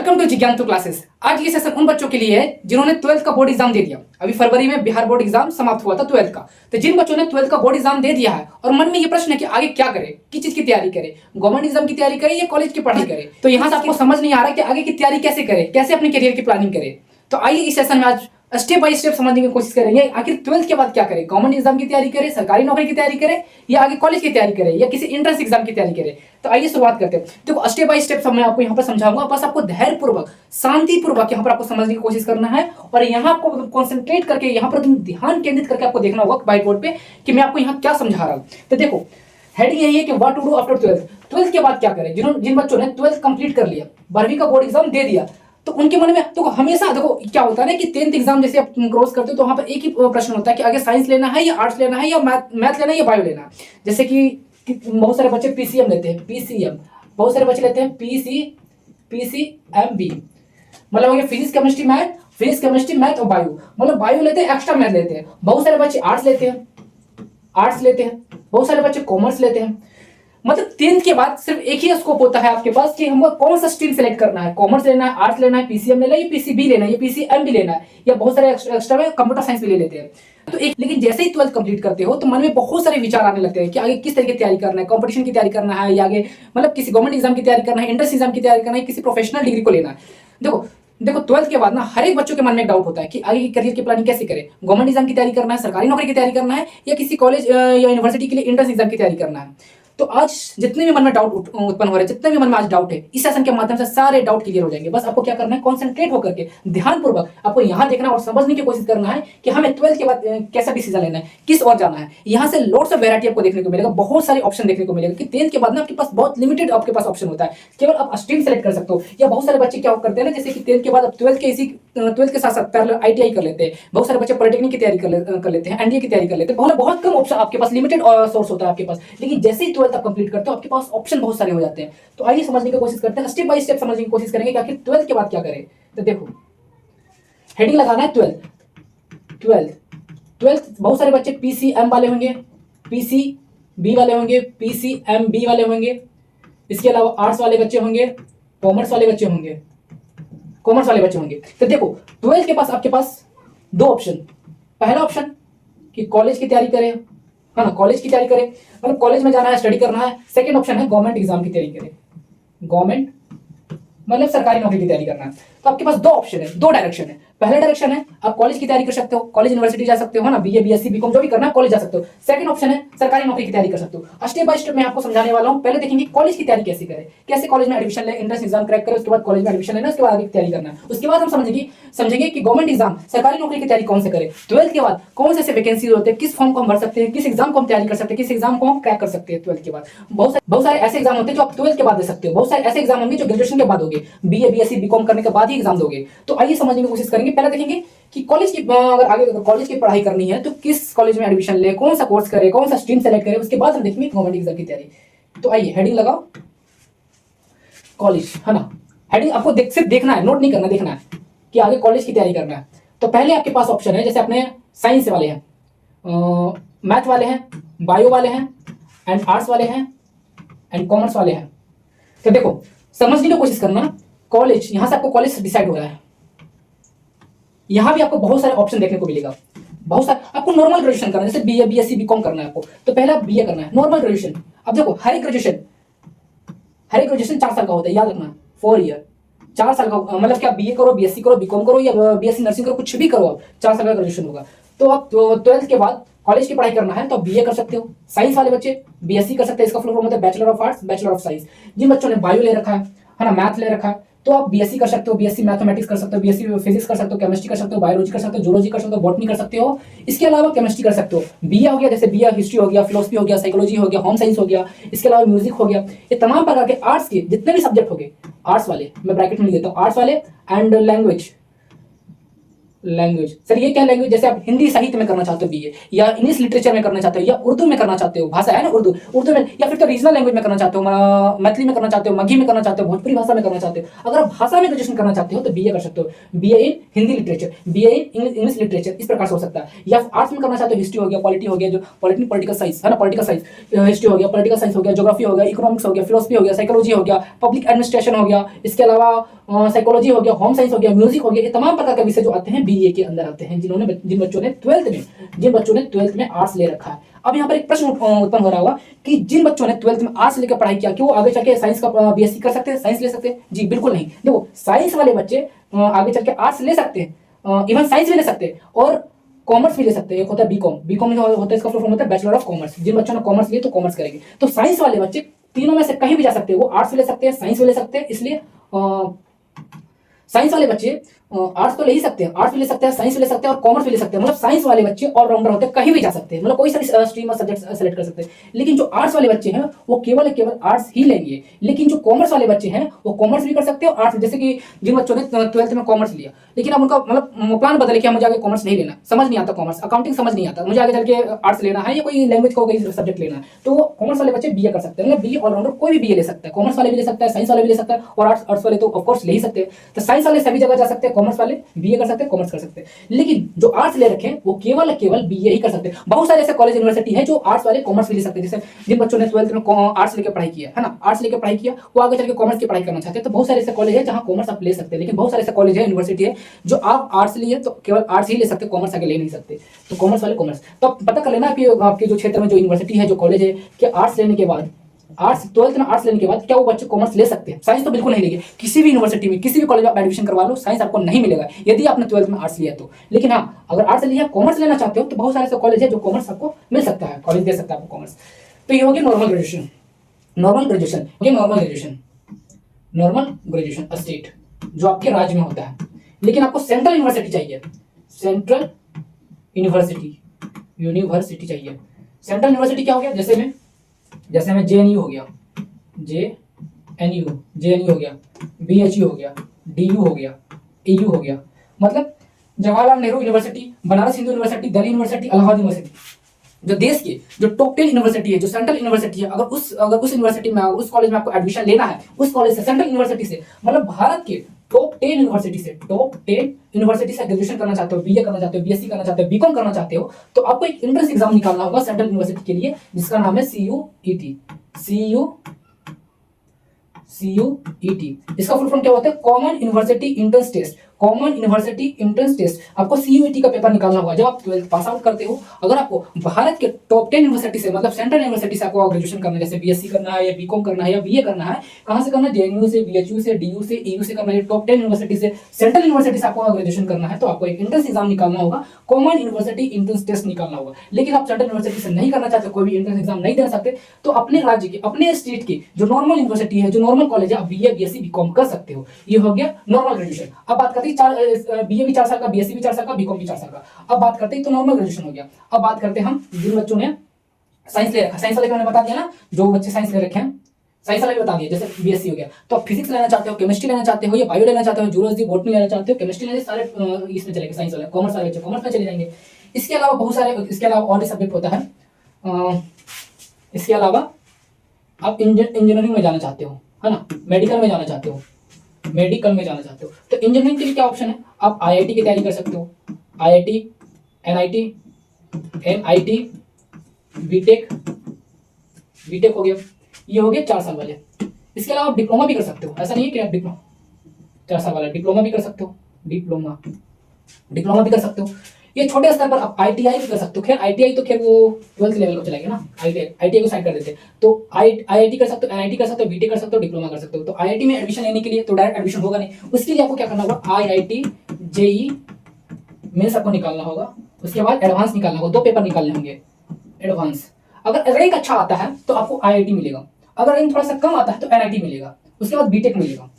Welcome to जिज्ञांतु classes. आज ये session उन बच्चों के लिए है जिन्होंने 12th का बोर्ड एग्जाम दे दिया। अभी फरवरी में बिहार बोर्ड एग्जाम समाप्त हुआ था 12th का। तो जिन बच्चों ने 12th का बोर्ड एग्जाम दे दिया है और मन में ये प्रश्न है कि आगे क्या करे, किस चीज की तैयारी करे, गवर्नमेंट एग्जाम की तैयारी करे या कॉलेज की पढ़ाई करे, तो यहाँ से आपको समझ नहीं आ रहा कि आगे की तैयारी कैसे करे, कैसे अपने करियर की प्लानिंग करे। तो आइए इस सेशन में आज स्टेप बाय स्टेप समझने की कोशिश करेंगे आखिर 12th के बाद क्या करें, गवर्नमेंट एग्जाम की तैयारी करें, सरकारी नौकरी की तैयारी करें या आगे कॉलेज की तैयारी करें या किसी एंट्रेंस एग्जाम की तैयारी करें। तो आइए शुरुआत करते हैं। देखो स्टेप बाय स्टेप सब मैं आपको यहाँ पर समझाऊंगा, बस आपको धैर्यपूर्वक शांतिपूर्वक यहाँ पर आपको समझने की कोशिश करना है और यहाँ आपको कॉन्सेंट्रेट करके यहाँ पर ध्यान केंद्रित करके आपको देखना होगा व्हाइट बोर्ड पे कि मैं आपको यहाँ क्या समझा रहा हूँ। तो देखो हेडिंग यही है कि what to do after 12th के बाद क्या करें। जिन बच्चों ने 12th कंप्लीट कर लिया, 12वीं का बोर्ड एग्जाम दे दिया, तो उनके मन में तो हमेशा देखो क्या होता है ना कि 10th एग्जाम जैसे आप क्रॉस करते हो तो वहां पर एक ही प्रश्न होता है कि आगे साइंस लेना है या आर्ट्स लेना है या मैथ लेना है या बायो लेना है। जैसे कि बहुत सारे बच्चे पीसीएम लेते हैं, पीसीएम, बहुत सारे बच्चे लेते हैं पीसीएमबी, मतलब फिजिक्स केमिस्ट्री मैथ और बायो, मतलब बायो लेते हैं, एक्स्ट्रा मैथ लेते हैं। बहुत सारे बच्चे आर्ट्स लेते हैं, बहुत सारे बच्चे कॉमर्स लेते हैं। मतलब 10th के बाद सिर्फ एक ही स्कोप होता है आपके पास कि हमको कौन सा स्ट्रीम सेलेक्ट करना है, कॉमर्स लेना है, आर्ट्स लेना है, पीसीएम लेना है, या पीसीबी लेना है, या पीसीएम लेना है, या बहुत सारे एक्स्ट्रा में कंप्यूटर साइंस भी ले लेते हैं। तो एक लेकिन जैसे ही 12th कंप्लीट करते हो तो मन में बहुत सारे विचार आने लगते हैं कि आगे किस तरह की तैयारी करना है, कंपटीशन की तैयारी करना है या आगे मतलब किसी गवर्नमेंट एग्जाम की तैयारी करना है, एंट्रेंस एग्जाम की तैयारी करना है, किसी प्रोफेशनल डिग्री को लेना है। देखो 12th के बाद ना हर एक बच्चों के मन में एक डाउट होता है कि आगे की करियर की प्लानिंग कैसे करें, गवर्नमेंट एग्जाम की तैयारी करना है, सरकारी नौकरी की तैयारी करना है या किसी कॉलेज या यूनिवर्सिटी के लिए एंट्रेंस एग्जाम की तैयारी करना है। तो आज जितने भी मन में डाउट उत्पन्न हो रहे हैं, जितने भी मन में आज डाउट है, इस सेशन के माध्यम से सारे डाउट क्लियर हो जाएंगे। बस आपको क्या करना है, कॉन्सेंट्रेट होकर के ध्यानपूर्वक आपको यहाँ देखना और समझने की कोशिश करना है कि हमें 12th के बाद कैसा डिसीजन लेना है, किस और जाना है। यहाँ से लोड्स ऑफ वैरायटी आपको देखने को मिलेगा, बहुत सारे ऑप्शन देखने को मिलेगा कि 10th के बाद ना आपके पास बहुत लिमिटेड आपके पास ऑप्शन होता है, केवल आप स्ट्रीम सेलेक्ट कर सकते हो। या बहुत सारे बच्चे क्या करते हैं ना, जैसे कि 10th के बाद आप 12th के साथ साथ पैरेलल आईटीआई कर लेते हैं, बहुत सारे बच्चे पॉलिटेक्निक की तैयारी कर लेते हैं, एनडीए की तैयारी कर लेते हैं। बहुत कम ऑप्शन आपके पास, लिमिटेड सोर्स होता है आपके पास। लेकिन जैसे ही 12th आप कंप्लीट करते हो आपके पास ऑप्शन बहुत सारे हो जाते हैं। तो आइए समझने की कोशिश करते हैं, स्टेप बाय स्टेप समझने की कोशिश करेंगे कि आखिर 12th के बाद क्या करें। तो देखो हेडिंग लगाना है 12th। बहुत सारे बच्चे पीसीएम वाले होंगे, पीसीबी वाले होंगे, पीसीएमबी वाले होंगे, इसके अलावा आर्ट्स वाले बच्चे होंगे, कॉमर्स वाले बच्चे होंगे। तो देखो 12th के पास आपके पास दो ऑप्शन, पहला ऑप्शन कि कॉलेज की तैयारी करें, है ना, कॉलेज की तैयारी करें, मतलब कॉलेज में जाना है, स्टडी करना है। सेकंड ऑप्शन है गवर्नमेंट एग्जाम की तैयारी करें, गवर्नमेंट मतलब सरकारी नौकरी की तैयारी करना है। तो आपके पास दो ऑप्शन है, दो डायरेक्शन है। पहला डायरेक्शन है आप कॉलेज की तैयारी कर सकते हो, कॉलेज यूनिवर्सिटी जा सकते हो, है ना, बीए बीएससी बीकॉम जो भी करना है कॉलेज जा सकते हो। सेकंड ऑप्शन है सरकारी नौकरी की तैयारी कर सकते हो। स्टेप बाय स्टेप मैं आपको समझाने वाला हूं। पहले देखेंगे कॉलेज की तैयारी कैसे करें, कैसे कॉलेज में एडमिशन ले, एंट्रेंस एग्जाम क्रैक करें, उसके बाद कॉलेज में एडमिशन लेना, उसके बाद आगे की तैयारी करना है। उसके बाद हम समझेंगे कि गवर्नमेंट एग्जाम सरकारी नौकरी की तैयारी कौन से करें, 12th के बाद कौन से वैकेंसी होते हैं, किस फॉर्म को हम भर सकते हैं, किस एग्जाम को हम तैयारी कर सकते हैं, किस एग्जाम को हम क्रैक कर सकते हैं 12th के बाद। बहुत सारे ऐसे एग्जाम होते हैं जो आप 12th के बाद दे सकते हो, बहुत सारे ऐसे एग्जाम होंगे जो ग्रेजुएशन के बाद होंगे, बीए बीएससी बीकॉम करने के बाद ही एग्जाम दोगे। तो आइए समझने की कोशिश करेंगे। पहले देखेंगे कि कॉलेज की अगर आगे कॉलेज की पढ़ाई करनी है तो किस कॉलेज में एडमिशन ले, कौन सा कोर्स करे, कौन सा स्ट्रीम सेलेक्ट करे। उसके बाद हम देखेंगे गवर्नमेंट एग्जाम की तैयारी। तो आइए हेडिंग लगाओ कॉलेज, है ना। हेडिंग आपको सिर्फ देखना है, नोट नहीं करना, देखना है कि आगे कॉलेज की तैयारी करना है। तो पहले आपके पास ऑप्शन है, जैसे अपने साइंस वाले हैं, मैथ वाले हैं, बायो वाले हैं, एंड आर्ट्स वाले हैं, एंड कॉमर्स वाले हैं। तो देखो समझने की कोशिश करना, कॉलेज यहां से आपको कॉलेज डिसाइड हो रहा है। यहां भी आपको बहुत सारे ऑप्शन देखने को मिलेगा, बहुत सारे। आपको नॉर्मल ग्रेजुएशन करना है, जैसे बीए बीएससी बीकॉम करना है आपको, तो पहला बीए करना है, नॉर्मल ग्रेजुएशन। अब देखो हर एक ग्रेजुएशन 4 साल का होता है, याद रखना, 4 ईयर, 4 साल का। मतलब क्या बीए करो, बीएससी करो, बीकॉम करो या बीएससी नर्सिंग करो, कुछ भी करो, आप 4 साल का ग्रेजुएशन होगा। तो आप 12th के बाद कॉलेज की पढ़ाई करना है तो आप बीए कर सकते हो। साइंस वाले बच्चे बीएससी कर सकते हैं, इसका फुल फॉर्म होता है bachelor of arts, bachelor of science. जिन बच्चों ने बायो ले रखा है ना, मैथ ले रखा है, तो आप बीएससी कर सकते हो, बीएससी मैथमेटिक्स कर सकते हो, बीएससी फिजिक्स कर सकते हो, केमिस्ट्री कर सकते हो, बायोलॉजी कर सकते हो, जूलॉजी कर सकते हो, बॉटनी कर सकते हो। इसके अलावा केमिस्ट्री कर सकते हो। बीए हो गया, जैसे बीए हिस्ट्री हो गया, फिलोसफी हो गया, साइकोलॉजी हो गया, होम साइंस हो गया, इसके अलावा म्यूजिक हो गया। ये तमाम प्रकार के आर्ट्स के जितने भी सब्जेक्ट हो गए, आर्ट्स वाले मैं ब्रैकेट में लिख देता हूँ, आर्ट्स वाले एंड लैंग्वेज, लैंग्वेज। सर ये क्या लैंग्वेज, जैसे आप हिंदी साहित्य में करना चाहते हो बीए, या इंग्लिश लिटरेचर में करना चाहते हो, या उर्दू में करना चाहते हो, भाषा है ना उर्दू, उर्दू में, या फिर तो रीजनल लैंग्वेज में करना चाहते हो, मैथिली में करना चाहते हो, मगही में करना चाहते हो, भोजपुरी भाषा में करना चाहते हो। अगर आप भाषा में ग्रेजुएशन करना चाहते हो तो बीए कर सकते हो, BA in Hindi literature, BA in English literature, इस प्रकार से हो सकता है। या आर्ट्स में करना चाहते हो, हिस्ट्री हो गया, पॉलिटी हो गया, जो पॉलिटिकल साइंस है ना, पॉलिटिकल साइंस, हिस्ट्री हो गया, पॉलिटिकल साइंस हो गया, ज्योग्राफी हो गया, इकोनॉमिक्स हो गया, फिलोसफी हो गया, साइकोलॉजी हो गया, पब्लिक एडमिनिस्ट्रेशन हो गया, इसके अलावा साइकोलॉजी हो गया, होम साइंस हो गया, म्यूजिक हो गया, ये तमाम प्रकार के विषय जो आते हैं बीए के अंदर आते हैं, जिन बच्चों ने ट्वेल्थ में आर्ट्स ले रखा है। अब यहाँ पर एक प्रश्न उत्पन्न हो रहा होगा कि जिन बच्चों ने ट्वेल्थ में आर्ट्स लेकर पढ़ाई किया, क्या वो आगे चल के साइंस का बीएससी कर सकते हैं, साइंस ले सकते हैं? जी बिल्कुल नहीं। देखो साइंस वाले बच्चे आगे चल के आर्ट्स ले सकते हैं, इवन साइंस भी ले सकते हैं, और कॉमर्स भी ले सकते हैं। एक होता है बीकॉम, बीकॉम होता है, इसका फुल फॉर्म होता है बैचलर ऑफ कॉमर्स। जिन बच्चों ने कॉमर्स लिए तो कॉमर्स करेंगे। तो साइंस वाले बच्चे तीनों में से कहीं भी जा सकते हैं, वो आर्ट्स भी ले सकते हैं, साइंस भी ले सकते हैं। इसलिए साइंस वाले बच्चे आर्ट्स तो ले ही सकते हैं, आर्ट्स भी ले सकते हैं, साइंस भी ले सकते हैं, और कॉमर्स भी ले सकते हैं। मतलब साइंस वाले बच्चे ऑलराउंडर होते हैं, कहीं भी जा सकते हैं, मतलब कोई सा स्ट्रीम और सब्जेक्ट सेलेक्ट कर सकते हैं। लेकिन जो आर्ट्स वाले बच्चे हैं वो केवल आर्ट्स ही लेंगे। लेकिन जो कॉमर्स वाले बच्चे हैं वो कॉमर्स भी कर सकते हैं और आर्ट्स, जैसे कि जिन बच्चों ने ट्वेल्थ में कॉमर्स लिया, लेकिन अब उनका मतलब प्लान बदले कि मुझे आगे कॉमर्स नहीं लेना, समझ नहीं आता कॉमर्स, अकाउंटिंग समझ नहीं आता, मुझे आगे चल के आर्ट्स लेना है या कोई लैंग्वेज का कोई सब्जेक्ट लेना है, तो कॉमर्स वाले बच्चे बीए कर सकते हैं। मतलब बीए ऑलराउंडर कोई भी बीए ले सकता है, कॉमर्स वाले भी ले सकता है, साइंस वाले भी ले सकता है, और आर्ट्स वाले तो ऑफकोर्स ले ही सकते हैं। तो साइंस वाले सभी जगह जा सकते हैं, कॉमर्स वाले बीए कर सकते हैं, कॉमर्स कर सकते हैं। लेकिन जो आर्ट्स ले रखे हैं वो केवल बीए ही कर सकते हैं। बहुत सारे ऐसे कॉलेज यूनिवर्सिटी है जो आर्ट्स वाले कॉमर्स भी ले सकते हैं। जैसे जिन बच्चों ने ट्वेल्थ में आर्ट्स लेकर पढ़ाई किया है ना, आर्ट्स लेकर पढ़ाई किया, वो आगे चल के कॉमर्स की पढ़ाई करना चाहते हैं, तो बहुत सारे ऐसे कॉलेज है जहां कॉमर्स आप ले सकते हैं। लेकिन बहुत सारे ऐसे कॉलेज है, यूनिवर्सिटी है, जो आप आर्ट्स लिए तो केवल आर्ट्स ही ले सकते, कॉमर्स आगे ले नहीं सकते। तो कॉमर्स वाले कॉमर्स, तो पता कर लेना कि आपके जो क्षेत्र में जो यूनिवर्सिटी है, जो कॉलेज है, कि आर्ट्स लेने के बाद, आर्ट्स ट्वेल्थ में आर्ट्स लेने के बाद क्या वो बच्चे कॉमर्स ले सकते हैं? साइंस तो बिल्कुल नहीं लेंगे। किसी भी यूनिवर्सिटी में, किसी भी कॉलेज में आप एडमिशन करवा लो, साइंस आपको नहीं मिलेगा यदि आपने ट्वेल्थ में आर्ट्स लिया तो। लेकिन हाँ, अगर आर्ट्स लिया, कॉमर्स लेना चाहते हो, तो बहुत सारे ऐसे कॉलेज है जो कॉमर्स आपको मिल सकता है, कॉलेज दे सकता है आपको कॉमर्स। तो ये हो गया normal graduation. Normal graduation state, जो आपके राज्य में होता है। लेकिन आपको सेंट्रल यूनिवर्सिटी चाहिए, सेंट्रल यूनिवर्सिटी चाहिए। सेंट्रल यूनिवर्सिटी क्या हो गया? जैसे में जेएनयू हो गया, जेएनयू हो गया, बीएचयू हो गया, डीयू हो गया, एयू हो गया। मतलब Jawaharlal Nehru university, Banaras Hindu university, Delhi university, Allahabad university, जो देश के जो टॉप 10 यूनिवर्सिटी है, जो सेंट्रल यूनिवर्सिटी है, अगर उस यूनिवर्सिटी में, उस कॉलेज में आपको एडमिशन लेना है, उस कॉलेज से, सेंट्रल यूनिवर्सिटी से, मतलब भारत के टॉप 10 यूनिवर्सिटी से ग्रेजुएशन करना चाहते हो, बीए करना चाहते हो, बीएससी करना चाहते हो, बीकॉम करना चाहते हो, तो आपको एक एंट्रेंस एग्जाम निकालना होगा सेंट्रल यूनिवर्सिटी के लिए, जिसका नाम है CUET। इसका फुल फॉर्म क्या होता है? Common university entrance test. Common university entrance test, आपको CUET का पेपर निकालना होगा जब आप 12th पास आउट करते हो। अगर आपको भारत के टॉप 10 यूनिवर्सिटी से, मतलब सेंट्रल यूनिवर्सिटी से आपको ग्रेजुएशन करना है, जैसे बीएससी करना है या बीकॉम करना है या बीए करना है, कहां से करना है? जेएनयू से, बीएचयू से, डीयू से, एयू से करना है। टॉप 10 यूनिवर्सिटी से, सेंट्रल यूनिवर्सिटी से आपको ग्रेजुएशन करना है, तो आपको एक एंट्रेंस एग्जाम निकालना होगा, कॉमन यूनिवर्सिटी एंट्रेंस टेस्ट निकालना होगा। लेकिन आप सेंट्रल यूनिवर्सिटी से नहीं करना चाहते, कोई भी एंट्रेंस एग्जाम नहीं दे सकते, तो अपने राज्य के, अपने स्टेट की जो नॉर्मल यूनिवर्सिटी है, जो नॉर्मल कॉलेज है, आप बीए, बीएससी, बीकॉम कर सकते हो। ये हो गया नॉर्मल ग्रेजुएशन। अब बात करते हैं बीए भी 4 साल का, बीएससी भी 4 साल का, बीकॉम भी 4 साल का। अब बात करते हैं, तो नॉर्मल ग्रेजुएशन हो गया। अब बात करते हैं हम जिन बच्चों ने साइंस ले रखा, साइंस वाले मैंने बता दिया ना, जो बच्चे साइंस ले रखे हैं, साइंस वाले भी बता दिया, जैसे बीएससी हो गया। तो आप फिजिक्स लेना चाहते हो, केमिस्ट्री लेना चाहते हो, या बायो लेना चाहते हो, जूलॉजी, बॉटनी लेना चाहते हो, केमिस्ट्री लेना, सारे इसमें चलेंगे। साइंस वाले, कॉमर्स वाले बच्चे कॉमर्स में चले जाएंगे। इसके अलावा बहुत सारे, इसके अलावा और भी सब्जेक्ट होता है। इसके अलावा आप इंजीनियरिंग में जाना चाहते हो, है ना, मेडिकल में जाना चाहते हो, तो इंजीनियरिंग के लिए क्या ऑप्शन है? आप आईआईटी की तैयारी कर सकते हो, आईआईटी, एनआईटी, बीटेक हो गया। ये हो गया 4 साल वाले। इसके अलावा आप डिप्लोमा भी कर सकते हो, ऐसा नहीं है कि आप डिप्लोमा 4 साल वाला डिप्लोमा भी कर सकते हो, डिप्लोमा भी कर सकते हो। ये छोटे स्तर पर आप आईटीआई भी कर सकते हो। खैर आईटीआई तो खैर वो 12th लेवल को चलेगा ना, आईटीआई को साइड कर देते हैं। तो आईआईटी कर सकते हो, एनआईटी कर सकते हो, बीटेक कर सकते हो, डिप्लोमा कर सकते हो। तो आईआईटी में एडमिशन लेने के लिए तो डायरेक्ट एडमिशन होगा नहीं, उसके लिए आपको क्या करना होगा? आईआईटी जेई मेंस आपको निकालना होगा, उसके बाद एडवांस निकालना होगा, 2 पेपर निकालने होंगे एडवांस। अगर रैंक अच्छा आता है तो आपको आईआईटी मिलेगा, अगर रैंक थोड़ा सा कम आता है तो एनआईटी मिलेगा, उसके बाद बीटेक मिलेगा।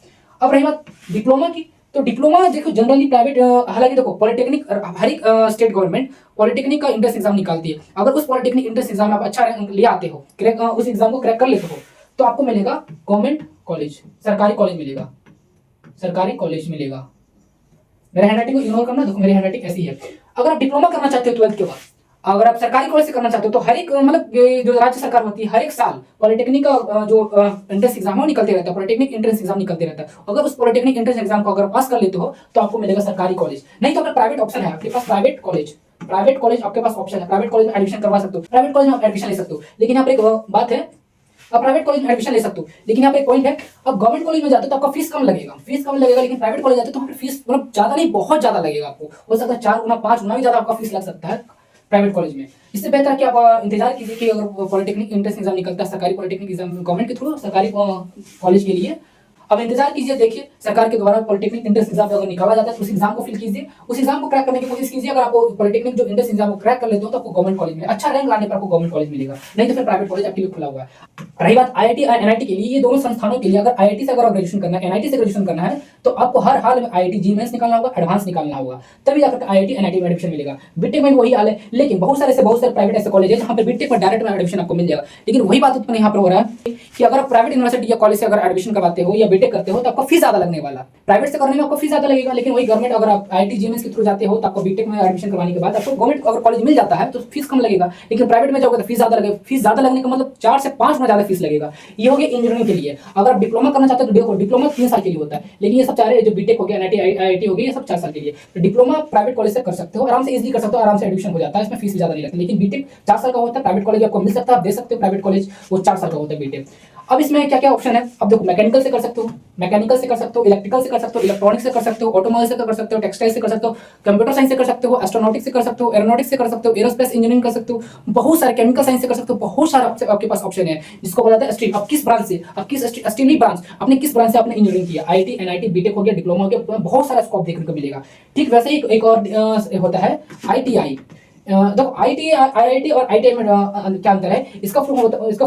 अब रही बात डिप्लोमा की, तो डिप्लोमा देखो जनरली प्राइवेट, हालांकि देखो पॉलिटेक्निक, हर एक स्टेट गवर्नमेंट पॉलिटेक्निक का इंट्रेंस एग्जाम निकालती है। अगर उस पॉलिटेक्निक इंट्रेंस एग्जाम में आप अच्छा रैंक ले आते हो, उस एग्जाम को क्रैक कर लेते हो, तो आपको मिलेगा गवर्नमेंट कॉलेज, सरकारी कॉलेज मिलेगा, मेरे हैंडराइटिंग को इग्नोर करना, देखो मेरी हैंडराइटिंग ऐसी है। अगर आप डिप्लोमा करना चाहते हो 12th के बाद, अगर आप सरकारी कॉलेज से करना चाहते हो, तो हर एक मतलब ये जो राज्य सरकार होती है हर एक साल पॉलिटेक्निक का जो एंट्रेंस एग्जाम है वो निकलते रहता है, पॉलिटेक्निक एंट्रेंस एग्जाम निकलते रहता है। अगर उस पॉलिटेक्निक एंट्रेंस एग्जाम को अगर पास कर लेते हो तो आपको मिलेगा सरकारी कॉलेज। नहीं तो अगर प्राइवेट ऑप्शन है आपके पास, प्राइवेट कॉलेज आपके पास ऑप्शन है, प्राइवेट कॉलेज में एडमिशन करवा सकते हो, प्राइवेट कॉलेज में आप एडमिशन ले सकते हो। लेकिन यहाँ पर एक बात है, आप प्राइवेट कॉलेज में एडमिशन ले सकते हो, लेकिन यहाँ पे एक पॉइंट है, अब गवर्नमेंट कॉलेज में जाते हो तो आपका फीस कम लगेगा, लेकिन प्राइवेट कॉलेज जाते हो तो वहाँ पे फीस मतलब ज्यादा नहीं, बहुत ज्यादा लगेगा आपको, हो सकता है 4 गुना 5 गुना भी ज्यादा आपका फीस लग सकता है प्राइवेट कॉलेज में। इससे बेहतर है कि आप इंतजार कीजिए कि अगर पॉलिटेक्निक एंट्रेंस एग्जाम निकलता है, सरकारी पॉलिटेक्निक एग्जाम गवर्नमेंट के थ्रू सरकारी कॉलेज के लिए, अब इंतजार कीजिए, देखिए सरकार के द्वारा पॉलिटेक्निक एंट्रेंस एग्जाम अगर निकाला जाता है तो उस एग्जाम को फिल कीजिए, उस एग्जाम को क्रैक करने की कोशिश कीजिए। अगर आपको पॉलिटेक्निक जो एंट्रेंस एग्जाम को क्रैक कर लेते हो तो आपको गवर्नमेंट कॉलेज में अच्छा रैंक लाने पर आपको गवर्नमेंट कॉलेज मिलेगा, नहीं तो फिर प्राइवेट कॉलेज आपके लिए खुला हुआ है। रही बात आईआईटी और एनआईटी के लिए, ये दोनों संस्थानों के लिए अगर आईआईटी से अगर ग्रेजुएशन करना है, एनआईटी से ग्रेजुएशन करना है, तो आपको हर हाल में आईआईटी जी मेंस निकालना होगा, एडवांस निकालना होगा, तभी जाकर आईआईटी एनआईटी में एडमिशन मिलेगा। बीटेक में वही हाल है, लेकिन बहुत सारे प्राइवेट ऐसे कॉलेज है जहाँ पे बीटेक में डायरेक्ट में एडमिशन आपको मिल जाएगा। लेकिन वही बात उत्पन्न यहाँ पर हो रहा है कि अगर आप प्राइवेट यूनिवर्सिटी या कॉलेज से अगर एडमिशन करवाते हो या बीटेक करते हो तो आपको फीस ज्यादा लगने वाला, प्राइवेट से करने में आपको फीस ज्यादा लगेगा। लेकिन वही गवर्नमेंट अगर आप आईआईटी जीएमएस के थ्रू जाते हो तो आपको बीटेक में एडमिशन करवाने के बाद आपको गवर्नमेंट अगर कॉलेज मिल जाता है तो फीस कम लगेगा, लेकिन प्राइवेट में जाओगे तो फीस ज्यादा लगेगा। फीस ज्यादा लगने का मतलब 4 से 5 गुना ज्यादा फीस लगेगा। ये हो गया इंजीनियरिंग के लिए। अगर आप डिप्लोमा करना चाहते हो तो देखो डिप्लोमा 3 साल के लिए होता है, लेकिन ये सब चाह रहे हैं जो बीटेक हो गया, एनआईटी आईआईटी हो गया, ये सब 4 साल के लिए। तो डिप्लोमा प्राइवेट कॉलेज से कर सकते हो, आराम से इजीली कर सकते हो, आराम से एडमिशन हो जाता है, इसमें फीस ज्यादा नहीं लगती। लेकिन बीटेक 4 साल का होता है, प्राइवेट कॉलेज आपको मिल सकता है, आप दे सकते हो प्राइवेट कॉलेज, वो 4 साल का होता है बीटेक। अब इसमें क्या क्या ऑप्शन है, अब देखो मैकेनिकल से कर सकते हो, इलेक्ट्रिकल से कर सकते हो, इलेक्ट्रॉनिक्स से कर सकते हो, ऑटोमोबाइल से कर सकते हो, टेक्सटाइल से कर सकते हो, कंप्यूटर साइंस से कर सकते हो, एस्ट्रोनॉटिक्स से कर सकते हो, एरोनॉटिक्स से कर सकते हो, एरोस्पेस इंजीनियरिंग कर सकते हो, बहुत सारे केमिकल साइंस से कर सकते हो, बहुत सारे आपके पास ऑप्शन है जिसको बोला जाता है स्ट्रीम। अब किस ब्रांच से, अब किस स्ट्रीम नहीं ब्रांच, आपने किस ब्रांच से आपने इंजीनियरिंग किया, आईआईटी एनआईटी बीटेक हो गया, डिप्लोमा हो गया, बहुत सारा स्कोप देखने को मिलेगा। ठीक वैसे ही एक और होता है आईटीआई। देखो आईआईटी और आईटीआई में क्या अंतर है, इसका फुल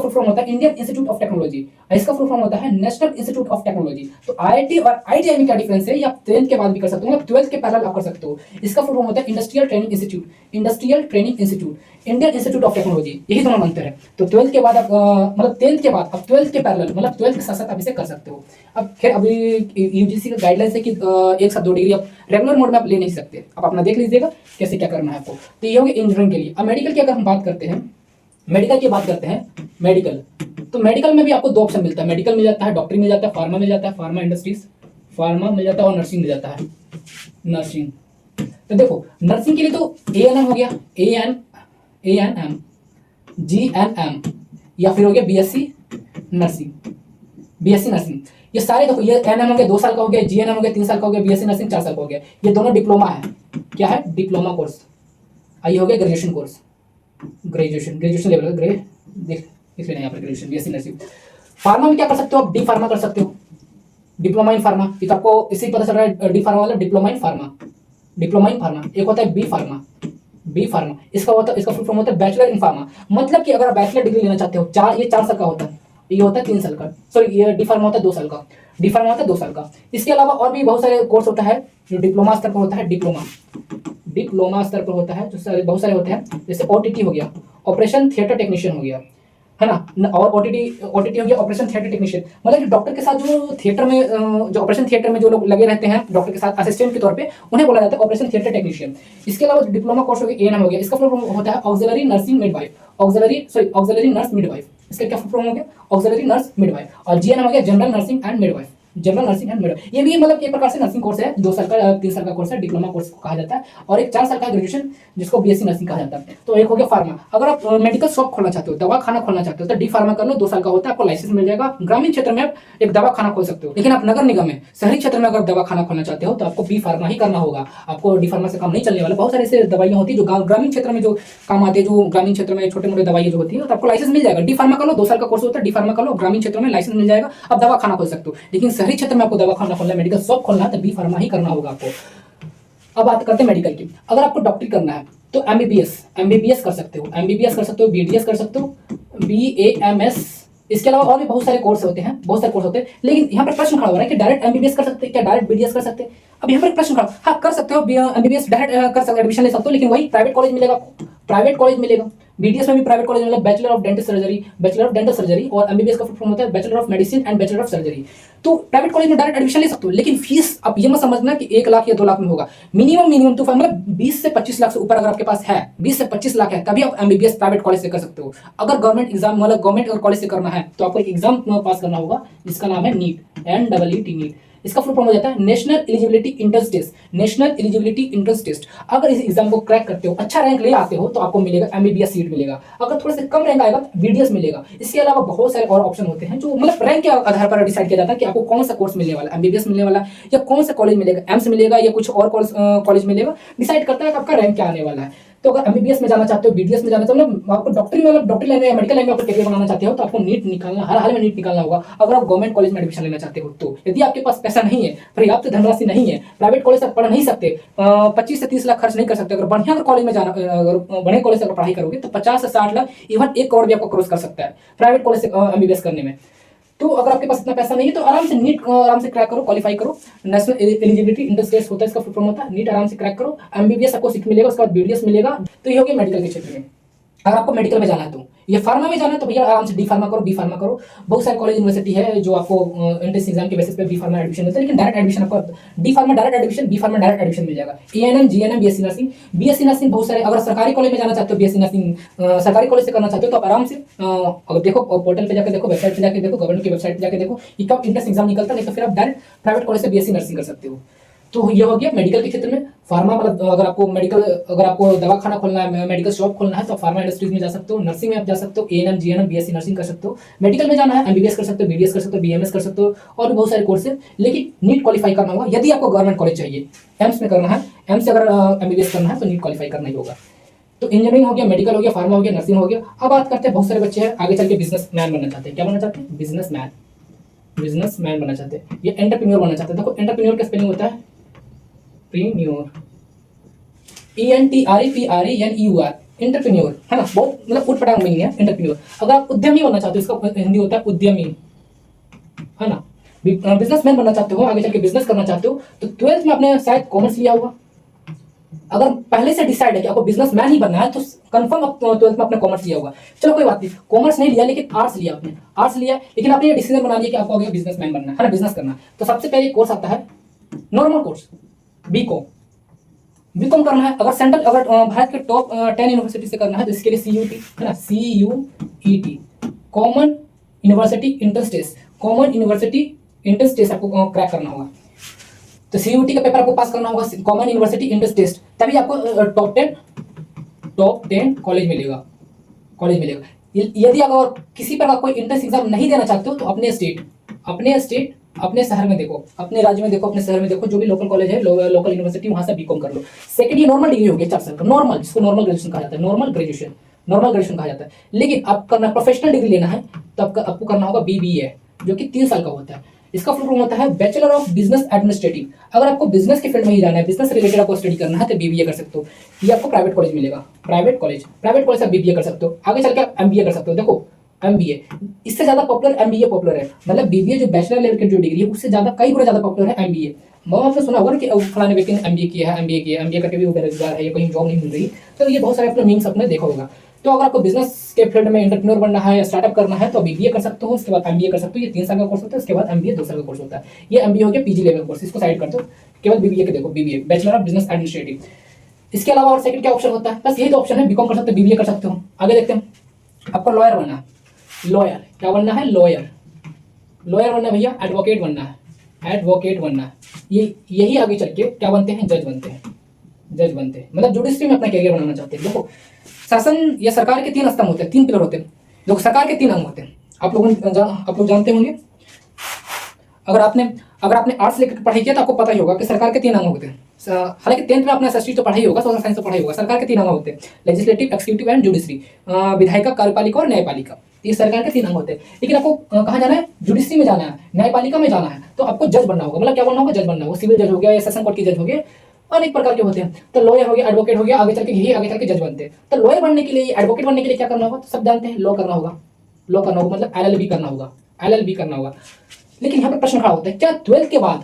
फॉर्म होता है इंडियन इंस्टीट्यूट ऑफ टेक्नोलॉजी, इसका फुल फॉर्म होता है नेशनल इंस्टीट्यूट ऑफ टेक्नोलॉजी। तो आईआईटी और आईटीआई में क्या डिफरेंस है, ये आप 10th के बाद भी कर सकते हो, 12th के पैरेलल आप कर सकते हो। इसका फुल फॉर्म होता है industrial training institute, Indian institute of technology, यही दोनों अंतर है। तो 12th के बाद आप मतलब 10th के बाद अब 12th के पैरेलल मतलब 12th के साथ साथ आप इसे कर सकते हो। अब खैर अभी यूजीसी का गाइडलाइंस है कि एक साथ 2 डिग्री आप रेगुलर मोड में आप ले नहीं सकते, आप अपना देख लीजिएगा कैसे क्या करना है आपको। तो ये हो गया इंजीनियरिंग के लिए। अब मेडिकल की अगर हम बात करते हैं, मेडिकल तो मेडिकल में भी आपको 2 ऑप्शन मिलता है, मेडिकल मिल जाता है, डॉक्टरी मिल जाता है, फार्मा मिल जाता है, फार्मा इंडस्ट्रीज फार्मा मिल जाता है, और नर्सिंग मिल जाता है, नर्सिंग। तो देखो नर्सिंग के लिए तो एएनएम हो गया, एएनएम, जीएनएम, या फिर हो गया बीएससी नर्सिंग। ये सारे देखो, ये एएनएम हो गया 2 साल का हो गया, जीएनएम हो गया 3 साल का हो गया, बीएससी नर्सिंग 4 साल का हो गया। ये दोनों डिप्लोमा है, क्या है डिप्लोमा कोर्स। ये हो गया ग्रेजुएशन कोर्स, ग्रेजुएशन लेवल का देख इसलिए यहाँ पर ग्रेजुएशन बीएससी नर्सिंग। फार्मा में क्या कर सकते हो आप, डी फार्मा कर सकते हो, डिप्लोमा इन फार्मा। ये तो आपको इससे पता चल रहा है डी फार्मा वाला डिप्लोमा इन फार्मा। एक होता है बी फार्मा, इसका फुल फॉर्म होता है बैचलर इन फार्मा। मतलब कि अगर आप बैचलर डिग्री लेना चाहते हो, 4 साल का होता है, ये होता है 3 साल का, सॉरी ये डी फार्मा होता है 2 साल का, इसके अलावा और भी बहुत सारे कोर्स होता है जो डिप्लोमा स्तर पर होता है, डिप्लोमा स्तर पर होता है, जो बहुत सारे होते हैं। जैसे ओटीटी हो गया, ऑपरेशन थिएटर टेक्नीशियन हो गया, है ना, और ओटीटी हो गया ऑपरेशन थिएटर टेक्नीशियन। मतलब कि डॉक्टर के साथ जो थिएटर में जो ऑपरेशन थिएटर में जो लोग लगे रहते हैं डॉक्टर के साथ असिस्टेंट के तौर पे, उन्हें बोला जाता है ऑपरेशन थिएटर टेक्नीशियन। इसके अलावा डिप्लोमा कोर्स हो गया एएनएम हो गया, इसका फुल फॉर्म होता है ऑक्सिलरी नर्स मिडवाइफ। इसका क्या फुल फॉर्म हो गया, ऑक्सिलरी नर्स मिडवाइफ। और जीएनएम हो गया जनरल नर्सिंग एंड मिडवाइफ। ये भी मतलब एक प्रकार से नर्सिंग कोर्स है, 2 साल का 3 साल का कोर्स है, डिप्लोमा कोर्स को कहा जाता है। और एक 4 साल का ग्रेजुएशन जिसको बीएससी नर्सिंग कहा जाता है। तो एक हो गया फार्मा। अगर आप मेडिकल शॉप खोलना चाहते हो, दवा खाना खोलना चाहते हो, तो डी फार्मा कर लो, 2 साल का होता है, आपको लाइसेंस मिल जाएगा। ग्रामीण क्षेत्र में आप एक दवा खाना खोल सकते हो, लेकिन आप नगर निगम में शहरी क्षेत्र में अगर दवा खाना खोलना चाहते हो तो आपको बी फार्मा ही करना होगा। आपको डी फार्मा से काम नहीं चलने वाला। बहुत सारी ऐसी दवाइयां होती है जो ग्रामीण क्षेत्र में जो काम आते हैं, जो ग्रामीण क्षेत्र में छोटे मोटे दवाइयां जो होती है, तो आपको लाइसेंस मिल जाएगा। डी फार्मा कर लो, 2 साल का कोर्स होता है, डी फार्मा कर लो, ग्रामीण क्षेत्र में लाइसेंस मिल जाएगा, आप दवा खाना खोल सकते हो। लेकिन शहरी क्षेत्र में आपको दवा खाना खोलना, मेडिकल शॉप खोलना है, तो बी फार्मा ही करना होगा आपको। अब बात करते हैं मेडिकल की। अगर आपको डॉक्टरी करना है तो एमबीबीएस कर सकते हो, बीडीएस कर सकते हो, बीएएमएस। इसके अलावा और भी बहुत सारे कोर्स होते हैं, लेकिन यहाँ पर प्रश्न खड़ा हो रहा है कि डायरेक्ट एमबीबीएस कर सकते हैं क्या, डायरेक्ट बीडीएस कर सकते हैं। अब यहाँ पर एक प्रश्न खड़ा, हाँ कर सकते हो एमबीबीएस डायरेक्ट कर सकते हो, एडमिशन ले सकते हो, लेकिन वही प्राइवेट कॉलेज मिलेगा आपको, प्राइवेट कॉलेज मिलेगा। बीडीएस में भी प्राइवेट कॉलेज मिलेगा, bachelor of dental surgery, bachelor of dental surgery, और एमबीबीएस का फुल फॉर्म होता है bachelor of medicine and bachelor of surgery. तो प्राइवेट कॉलेज में डायरेक्ट एडमिशन ले सकते हो, लेकिन फीस आप ये मत समझना कि 1 लाख या 2 लाख में होगा। मिनिमम तो मतलब 20 से 25 लाख से ऊपर अगर आपके पास है, 20 से 25 लाख है, तभी आप एमबीबीएस प्राइवेट कॉलेज से कर सकते हो। अगर गवर्नमेंट एग्जाम मतलब गवर्नमेंट अगर कॉलेज से करना है तो आपको एक एग्जाम पास करना होगा जिसका नाम है नीट, NEET नीट। इसका फुल फॉर्म हो जाता है national eligibility entrance test, national eligibility entrance test. अगर इस एग्जाम को क्रैक करते हो, अच्छा रैंक ले आते हो, तो आपको मिलेगा एमबीबीएस सीट मिलेगा। अगर थोड़े से कम रैंक आएगा तो बीडीएस मिलेगा। इसके अलावा बहुत सारे और ऑप्शन होते हैं जो मतलब रैंक के आधार पर डिसाइड किया जाता है कि आपको कौन सा कोर्स मिलने वाला है, एमबीबीएस मिलने वाला है या कौन सा कॉलेज मिलेगा, एम्स मिलेगा या कुछ और कॉलेज मिलेगा, डिसाइड करता है कि आपका रैंक क्या आने वाला है। तो अगर एमबीबीएस में जाना चाहते हो, बीडीएस में जाना चाहते हो, मतलब आपको डॉक्टरी लाइन में मेडिकल लाइन में आपको करियर बनाना चाहते हो, तो आपको नीट निकालना, हर हाल में नीट निकालना होगा। अगर आप गवर्नमेंट कॉलेज में एडमिशन लेना चाहते हो तो यदि आपके पास पैसा नहीं है, पर्याप्त धनराशि नहीं है, प्राइवेट कॉलेज से पढ़ नहीं सकते, 25 से 30 लाख खर्च नहीं कर सकते, अगर बढ़िया कॉलेज में जाना, अगर बड़े कॉलेज से अगर पढ़ाई करोगे तो 50 से 60 लाख, इवन 1 करोड़ भी आपको क्रॉस कर सकता है प्राइवेट कॉलेज से एमबीबीएस करने में। तो अगर आपके पास इतना पैसा नहीं है तो आराम से नीट आराम से क्रैक करो, क्वालिफाई करो। नेशनल एलिजिबिलिटी एंट्रेंस टेस्ट होता है, इसका फुल फॉर्म होता है नीट, आराम से क्रैक करो, एमबीबीएस आपको सीट मिलेगा, उसके बाद बीडीएस मिलेगा। तो ये हो गया मेडिकल के क्षेत्र में। अगर आपको मेडिकल में जाना है तो, ये फार्मा में जाना है तो भैया आराम से डी फार्मा करो, बी फार्मा करो। बहुत सारे कॉलेज यूनिवर्सिटी है जो आपको एंट्रेंस एग्जाम के बेसिस पे बी फार्मा एडमिशन देते हैं, लेकिन डायरेक्ट एडमिशन आपको D pharma direct admission, B pharma direct admission मिल जाएगा। ANM, GNM, BSc nursing, BSc nursing बहुत सारे। अगर सरकारी कॉलेज में जाना चाहते हो, बीएससी नर्सिंग सरकारी कॉलेज से करना चाहते हो तो आप आराम से अगर देखो पोर्टल पे जाकर देखो, वेबसाइट पे जाकर देखो, गवर्नमेंट की वेबसाइट पे जाकर देखो कि कब एंट्रेंस एग्जाम निकलता है, नहीं तो फिर आप डायरेक्ट प्राइवेट कॉलेज से बीएससी नर्सिंग कर सकते हो। तो ये हो गया मेडिकल के क्षेत्र में। फार्मा मतलब अगर आपको दवा खाना खोलना है, मेडिकल शॉप खोलना है तो फार्मा इंडस्ट्रीज में जा सकते हो। नर्सिंग में आप जा सकते हो, एएनएम, जीएनएम, बीएससी नर्सिंग कर सकते हो। मेडिकल में जाना है, एमबीबीएस कर सकते हो, बीडीएस कर सकते हो, बीएमएस कर सकते हो, और भी बहुत सारे कोर्स है। लेकिन नीट क्वालिफाई करना होगा यदि आपको गवर्नमेंट कॉलेज चाहिए। एम्स में करना है, एम्स से अगर एमबीबीएस करना है तो नीट क्वालिफाई करना ही होगा। तो इंजीनियरिंग हो गया, मेडिकल हो गया, फार्मा हो गया, नर्सिंग हो गया। अब बात करते हैं, बहुत सारे बच्चे हैं आगे चल के बिजनेसमैन बनना चाहते हैं। क्या बनना चाहते हैं? बिजनेसमैन बनना चाहते हैं, ये एंटरप्रेन्योर बनना चाहते हैं। देखो एंटरप्रेन्योर का स्पेलिंग होता है प्रीन्योर, ENTREPRENEUR, एंटरप्रेन्योर है ना, बहुत मतलब उठपटांग मीनिंग है एंटरप्रेन्योर। अगर आप उद्यमी बनना चाहते हो, इसका हिंदी होता है उद्यमी, है ना। बिजनेसमैन बनना चाहते हो, आगे चल के बिजनेस करना चाहते हो, तो 12th में आपने शायद कॉमर्स लिया होगा। अगर पहले से डिसाइड है कि आपको बिजनेसमैन ही बनना है तो कंफर्म आप 12th में आपने कॉमर्स लिया होगा। चलो कोई बात नहीं, कॉमर्स नहीं लिया लेकिन आर्ट्स लिया आपने, आर्ट्स लिया लेकिन आपने ये डिसीजन बना लिया कि आपको आगे बिजनेसमैन बनना है ना, बिजनेस करना। तो सबसे पहले कोर्स आता है नॉर्मल कोर्स, बीकॉम करना है। अगर भारत के टॉप 10 यूनिवर्सिटी से करना है तो इसके लिए CUT है ना, CUET, common university entrance test, common university entrance test आपको क्रैक करना होगा। तो CUT का पेपर आपको पास करना होगा, कॉमन यूनिवर्सिटी एंट्रेंस टेस्ट, तभी आपको टॉप 10 कॉलेज मिलेगा। यदि अगर किसी प्रकार कोई एंट्रेंस एग्जाम नहीं देना चाहते हो तो अपने शहर में देखो, अपने राज्य में देखो, अपने शहर में देखो, जो भी लोकल कॉलेज है, लोकल यूनिवर्सिटी, वहां से बीकॉम कर लो। सेकंड ये नॉर्मल डिग्री होगी 4 साल का, नॉर्मल, जिसको नॉर्मल ग्रेजुएशन कहा जाता है, नॉर्मल ग्रेजुएशन कहा जाता है। लेकिन आप करना प्रोफेशनल डिग्री लेना है तो आपको करना होगा BBA, जो कि 3 साल का होता है। इसका फुल फॉर्म होता है बैचलर ऑफ बिजनेस एडमिनिस्ट्रेटिव। अगर आपको बिजनेस के फील्ड में ही जाना है, बिजनेस रिलेटेड आपको स्टडी करना है तो BBA कर सकते हो। ये आपको प्राइवेट कॉलेज मिलेगा, प्राइवेट कॉलेज से आप BBA कर सकते हो। आगे चल के आप MBA कर सकते हो। देखो MBA इससे ज्यादा पॉपुलर MBA पॉपुलर है, मतलब BBA जो बैचलर लेवल की जो डिग्री है उससे ज्यादा कई गुना ज्यादा पॉपुलर है MBA। बहुत आपने सुना होगा ना कि फलाने व्यक्ति ने MBA किया है, MBA करके भी वो बेरोजगार है या कहीं जॉब नहीं मिल रही। तो ये बहुत सारे अपने मीम्स अपने देखा होगा। तो अगर आपको बिजनेस के फील्ड में एंटरप्रेन्योर बनना है या स्टार्टअप करना है तो BBA कर सकते हो, उसके बाद MBA कर सकते हो। ये 3 साल का कोर्स होता है, उसके बाद MBA 2 साल का कोर्स होता है। ये MBA हो गया PG लेवल कोर्स, इसको साइड कर दो, केवल BBA के देखो, BBA bachelor of business administrative. इसके अलावा और सेकंड क्या ऑप्शन होता है? बस यही तो ऑप्शन है, बीकॉम कर सकते हो, BBA कर सकते हो। आगे देखते हैं, आपको लॉयर बनना है। लॉयर क्या बनना है? लॉयर बनना है भैया, एडवोकेट बनना है। ये यही आगे चल के क्या बनते हैं? जज बनते हैं, मतलब जुडिशरी में अपना कैरियर बनाना चाहते हैं। देखो शासन या सरकार के 3 स्तंभ होते हैं, 3 पिलर होते हैं। देखो सरकार के 3 अंग होते हैं, आप लोग जानते होंगे। अगर आपने आर्ट्स लेकर पढ़ाई किया तो आपको पता ही होगा कि सरकार के 3 अंग होते हैं। हालांकि 10th में आपने SST तो पढ़ाई होगा, सोशल साइंस तो पढ़ाई होगा। सरकार के 3 अंग होते हैं, लेजिस्लेटिव, एक्जीक्यूटिव एंड जुडिशरी, विधायिका, कार्यपालिका और न्यायपालिका। ये सरकार के 3 अंग होते हैं। लेकिन आपको कहाँ जाना है? जुडिशरी में जाना है, न्यायपालिका में जाना है, तो आपको जज बनना होगा। मतलब क्या बनना होगा? जज बनना होगा। सिविल जज हो गया या सेशन कोर्ट की जज हो गया, अनेक प्रकार के होते हैं। तो लॉयर हो गया, एडवोकेट हो गया, आगे चल के जज बनते हैं। तो लॉयर बनने के लिए, एडवोकेट बनने के लिए क्या करना होगा? तो सब जानते हैं, लॉ करना होगा, मतलब LLB करना होगा। लेकिन यहाँ पर प्रश्न खड़ा होता है, क्या 12th के बाद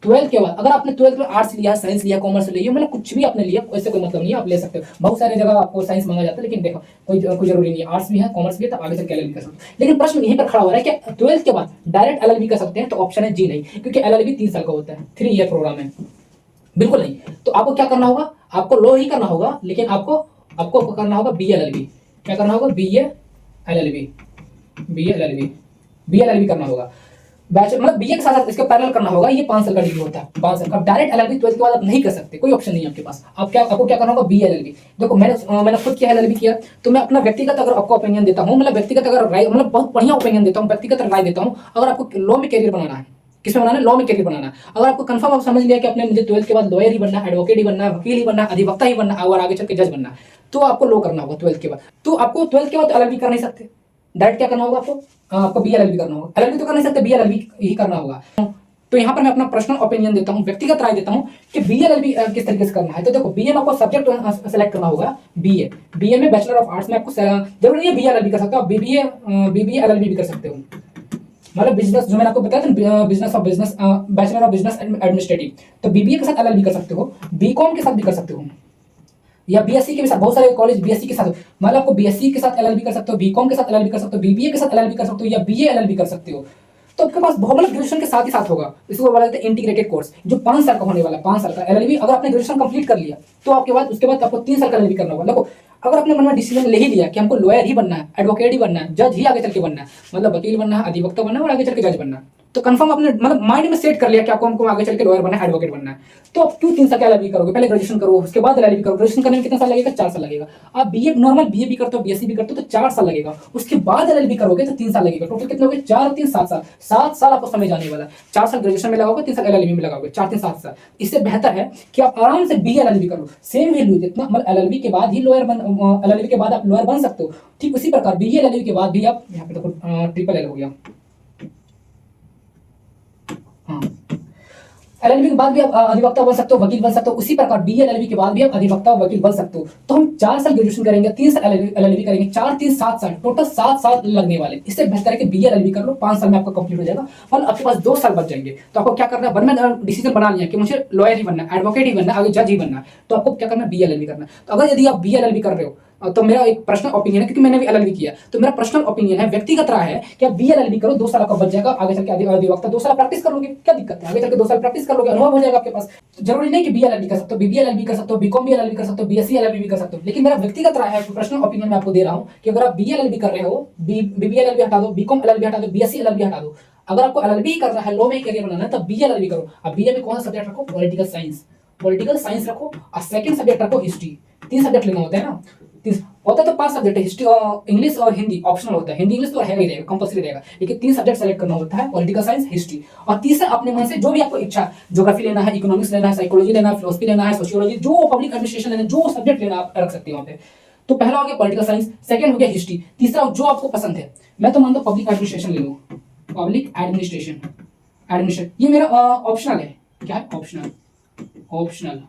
ट्वेल्थ के बाद अगर आपने ट्वेल्थ में आर्ट्स लिया, साइंस लिया, कॉमर्स लिया, मतलब कुछ भी आपने लिया, ऐसे कोई मतलब नहीं है, आप ले सकते हो। बहुत सारे जगह आपको साइंस मांगा जाता है, लेकिन देखो कोई जरूरी नहीं है, आर्ट्स भी है, कॉमर्स भी है, तब आगे चल के एलएलबी कर सकते हो। लेकिन प्रश्न यहीं पर खड़ा हो रहा है कि ट्वेल्थ के बाद डायरेक्ट एलएलबी कर सकते हैं, तो ऑप्शन है जी नहीं, क्योंकि एलएलबी 3 साल का होता है, 3 ईयर प्रोग्राम है, बिल्कुल नहीं। तो आपको क्या करना होगा, आपको लॉ ही करना होगा, लेकिन आपको आपको करना होगा बी एल एल बी। क्या करना होगा, B L L B, B L L B, B L L B करना होगा। बैचलर मतलब बीए के साथ साथ इसके पैरेलल करना होगा। ये 5 साल का डिग्री होता है, 5 साल का। डायरेक्ट एलएलबी ट्वेल्थ के बाद आप नहीं कर सकते, कोई ऑप्शन नहीं है आपके पास। आप क्या, आपको क्या करना होगा, बी एलएलबी। देखो मैंने खुद किया एलएलबी किया, तो मैं अपना व्यक्तिगत अगर आपको ओपिनियन देता हूँ, मतलब व्यक्तिगत अगर राय, मतलब बहुत बढ़िया ओपिनियन देता हूँ, व्यक्तिगत राय देता हूँ। अगर आपको लॉ में कैरियर बनाना है, किसमें बनाना है, लॉ में कैरियर बनाना है, अगर आपको कंफर्म आप समझ लिया कि आपने मुझे ट्वेल्थ के बाद लॉयर ही बनना है, एडवोकेट ही बनना है, वकील ही बनना है, अधिवक्ता ही बनना है, और आगे चल के जज बनना है, तो आपको लॉ करना होगा ट्वेल्थ के बाद। तो आपको ट्वेल्थ के बाद एलएलबी कर नहीं सकते, डायरेक्ट क्या करना होगा आपको, आपको बी एलएलबी करना होगा। एलएलबी तो कर नहीं सकते, बी एलएलबी ही करना होगा। तो यहाँ पर मैं अपना पर्सनल ओपिनियन देता हूँ, व्यक्तिगत राय देता हूँ कि बीएलएलबी किस तरीके से करना है। तो देखो बीए में आपको सब्जेक्ट सेलेक्ट करना होगा, बीए। बीए में बैचलर ऑफ आर्ट्स में आपको जरूरी नहीं है बीएलएलबी कर सकते हो, आप बीबीए बीबीए एलएलबी भी कर सकते हो। मतलब बिजनेस, जो मैंने आपको बताया था, business of business, bachelor of business administrative, तो बीबीए के साथ एलएलबी कर सकते हो, बीकॉम के साथ भी कर सकते हो, या बीएससी के साथ। बहुत सारे कॉलेज बीएससी के साथ, मतलब आपको बीएससी के साथ एलएलबी कर सकते हो, बीकॉम के साथ एलएलबी कर सकते हो, बीबीए के साथ एलएलबी कर सकते हो, या बीए एलएलबी कर सकते हो। तो आपके पास बहुत, मतलब ग्रेजुएशन के साथ ही साथ होगा। इसको बोला जाता है इंटीग्रेटेड कोर्स, जो 5 साल का होने वाला है, 5 साल का एलएलबी। अगर आपने ग्रेजुएशन कंप्लीट कर लिया, तो आपके बाद उसके बाद आपको 3 साल का एलएलबी करना होगा। देखो अगर आपने मन में डिसीजन ले ही लिया कि हमको लॉयर ही बनना है, एडवोकेट ही बनना है, जज ही आगे चल के बनना है, मतलब वकील बनना है, अधिवक्ता बनना है, और आगे चल के जज बनना है, तो कंफर्म आपने मतलब माइंड में सेट कर लिया कि आपको हमको आगे चल के लॉयर बनना है, एडवोकेट बनना है, तो आप क्यों 3 साल का एलएलबी करोगे? पहले ग्रेजुएशन करो, उसके बाद एलएलबी करो। ग्रेजुएशन करने में कितना साल लगेगा? 4 साल लगेगा। आप बीए नॉर्मल बीए भी करते हो, बीएससी भी करते हो, तो 4 साल लगेगा। उसके बाद एलएलबी करोगे तो 3 साल लगेगा। टोटल कितने हो गए? 4 और 3 7 साल। 7 साल आपको समय जाने वाला है। 4 साल ग्रेजुएशन में लगाओगे, 3 साल एलएलबी में लगाओगे, 4 3 7 साल। इससे बेहतर है कि आप आराम से बीए एलएलबी कर लो, सेम वैल्यू जितना, मतलब एलएलबी के बाद ही लॉयर बन, एलएलबी के बाद आप लॉयर बन सकते हो, ठीक उसी प्रकार बीए एलएलबी के बाद भी आप, यहाँ पे देखो ट्रिपल एल हो गया, हाँ, एलएलबी के बाद भी आप अधिवक्ता बन सकते हो, वकील बन सकते हो। उसी प्रकार बीए एलएलबी के बाद भी आप अधिवक्ता वकील बन सकते हो। तो हम 4 साल ग्रेजुएशन करेंगे, 3 साल एलएलबी करेंगे, 4 3 7 साल, टोटल 7 साल लगने वाले। इससे बेहतर है कि बीए एलएलबी कर लो, 5 साल में आपका कंप्लीट हो जाएगा, और आपके पास 2 साल बच जाएंगे। तो आपको क्या करना है, वन में डिसीजन बना लिया कि मुझे लॉयर ही बनना है, एडवोकेट ही बनना है, आगे जज ही बनना है, तो आपको क्या करना है, बीए एलएलबी करना है। तो अगर यदि आप बीए एलएलबी कर रहे हो, तो मेरा एक पर्सनल ओपिनियन है, क्योंकि मैंने भी एलएलबी किया, तो मेरा पर्सनल ओपिनियन है, व्यक्तिगत राय है कि आप बीएलएलबी करो, 2 साल का बच जाएगा, आगे चल के अधिवक्ता 2 साल प्रैक्टिस कर लोगे, क्या दिक्कत है? आगे चल के 2 साल प्रैक्टिस कर लोगे, अनुभव हो जाएगा आपके पास। जरूरी नहीं कि बीएलएलबी कर सकते हो, बीबीएलएलबी कर सकते हो, बीकॉम भी एलएलबी कर सकते हो, बीएससी एलएलबी भी कर सकते हो। लेकिन मेरा व्यक्तिगत राय है, पर्सनल ओपिनियन मैं आपको दे रहा हूं कि अगर आप बीएलएलबी कर रहे हो, बीबीएलएलबी हटा दो, बीकॉम एलएलबी हटा दो, बीएससी एलएलबी हटा दो, अगर आपको एलएलबी करना है, लॉ में करियर बनाना है, तब बीएलएलबी करो। अब बीए में कौन सा सब्जेक्ट रखो? पॉलिटिकल साइंस, पॉलिटिकल साइंस रखो, और सेकंड सब्जेक्ट रखो हिस्ट्री। 3 सब्जेक्ट लेना होता है ना, होता तो 5 सब्जेक्ट है, हिस्ट्री और इंग्लिश और हिंदी ऑप्शनल होता है। हिंदी इंग्लिश तो रहेगा ही रहेगा, कंपल्सरी रहेगा, लेकिन 3 सब्जेक्ट सेलेक्ट करना होता है, पॉलिटिकल साइंस, हिस्ट्री, और तीसरा अपने मन से जो भी आपको इच्छा, ज्योग्राफी लेना है, इकोनॉमिक्स लेना है, साइकोलॉजी लेना है, फिलोसफी लेना है, सोशियोलॉजी, जो पब्लिक एडमिनिस्ट्रेशन लेना है, जो सब्जेक्ट लेना आप रख सकते हो वहाँ पे। तो पहला हो गया पॉलिटिकल साइंस, सेकंड हो गया हिस्ट्री, तीसरा जो आपको पसंद है। मैं तो मानता हूँ पब्लिक एडमिनिस्ट्रेशन ले लो, पब्लिक एडमिनिस्ट्रेशन, एडमिनिस्ट्रेशन ये मेरा ऑप्शनल है। क्या है? Optional, optional.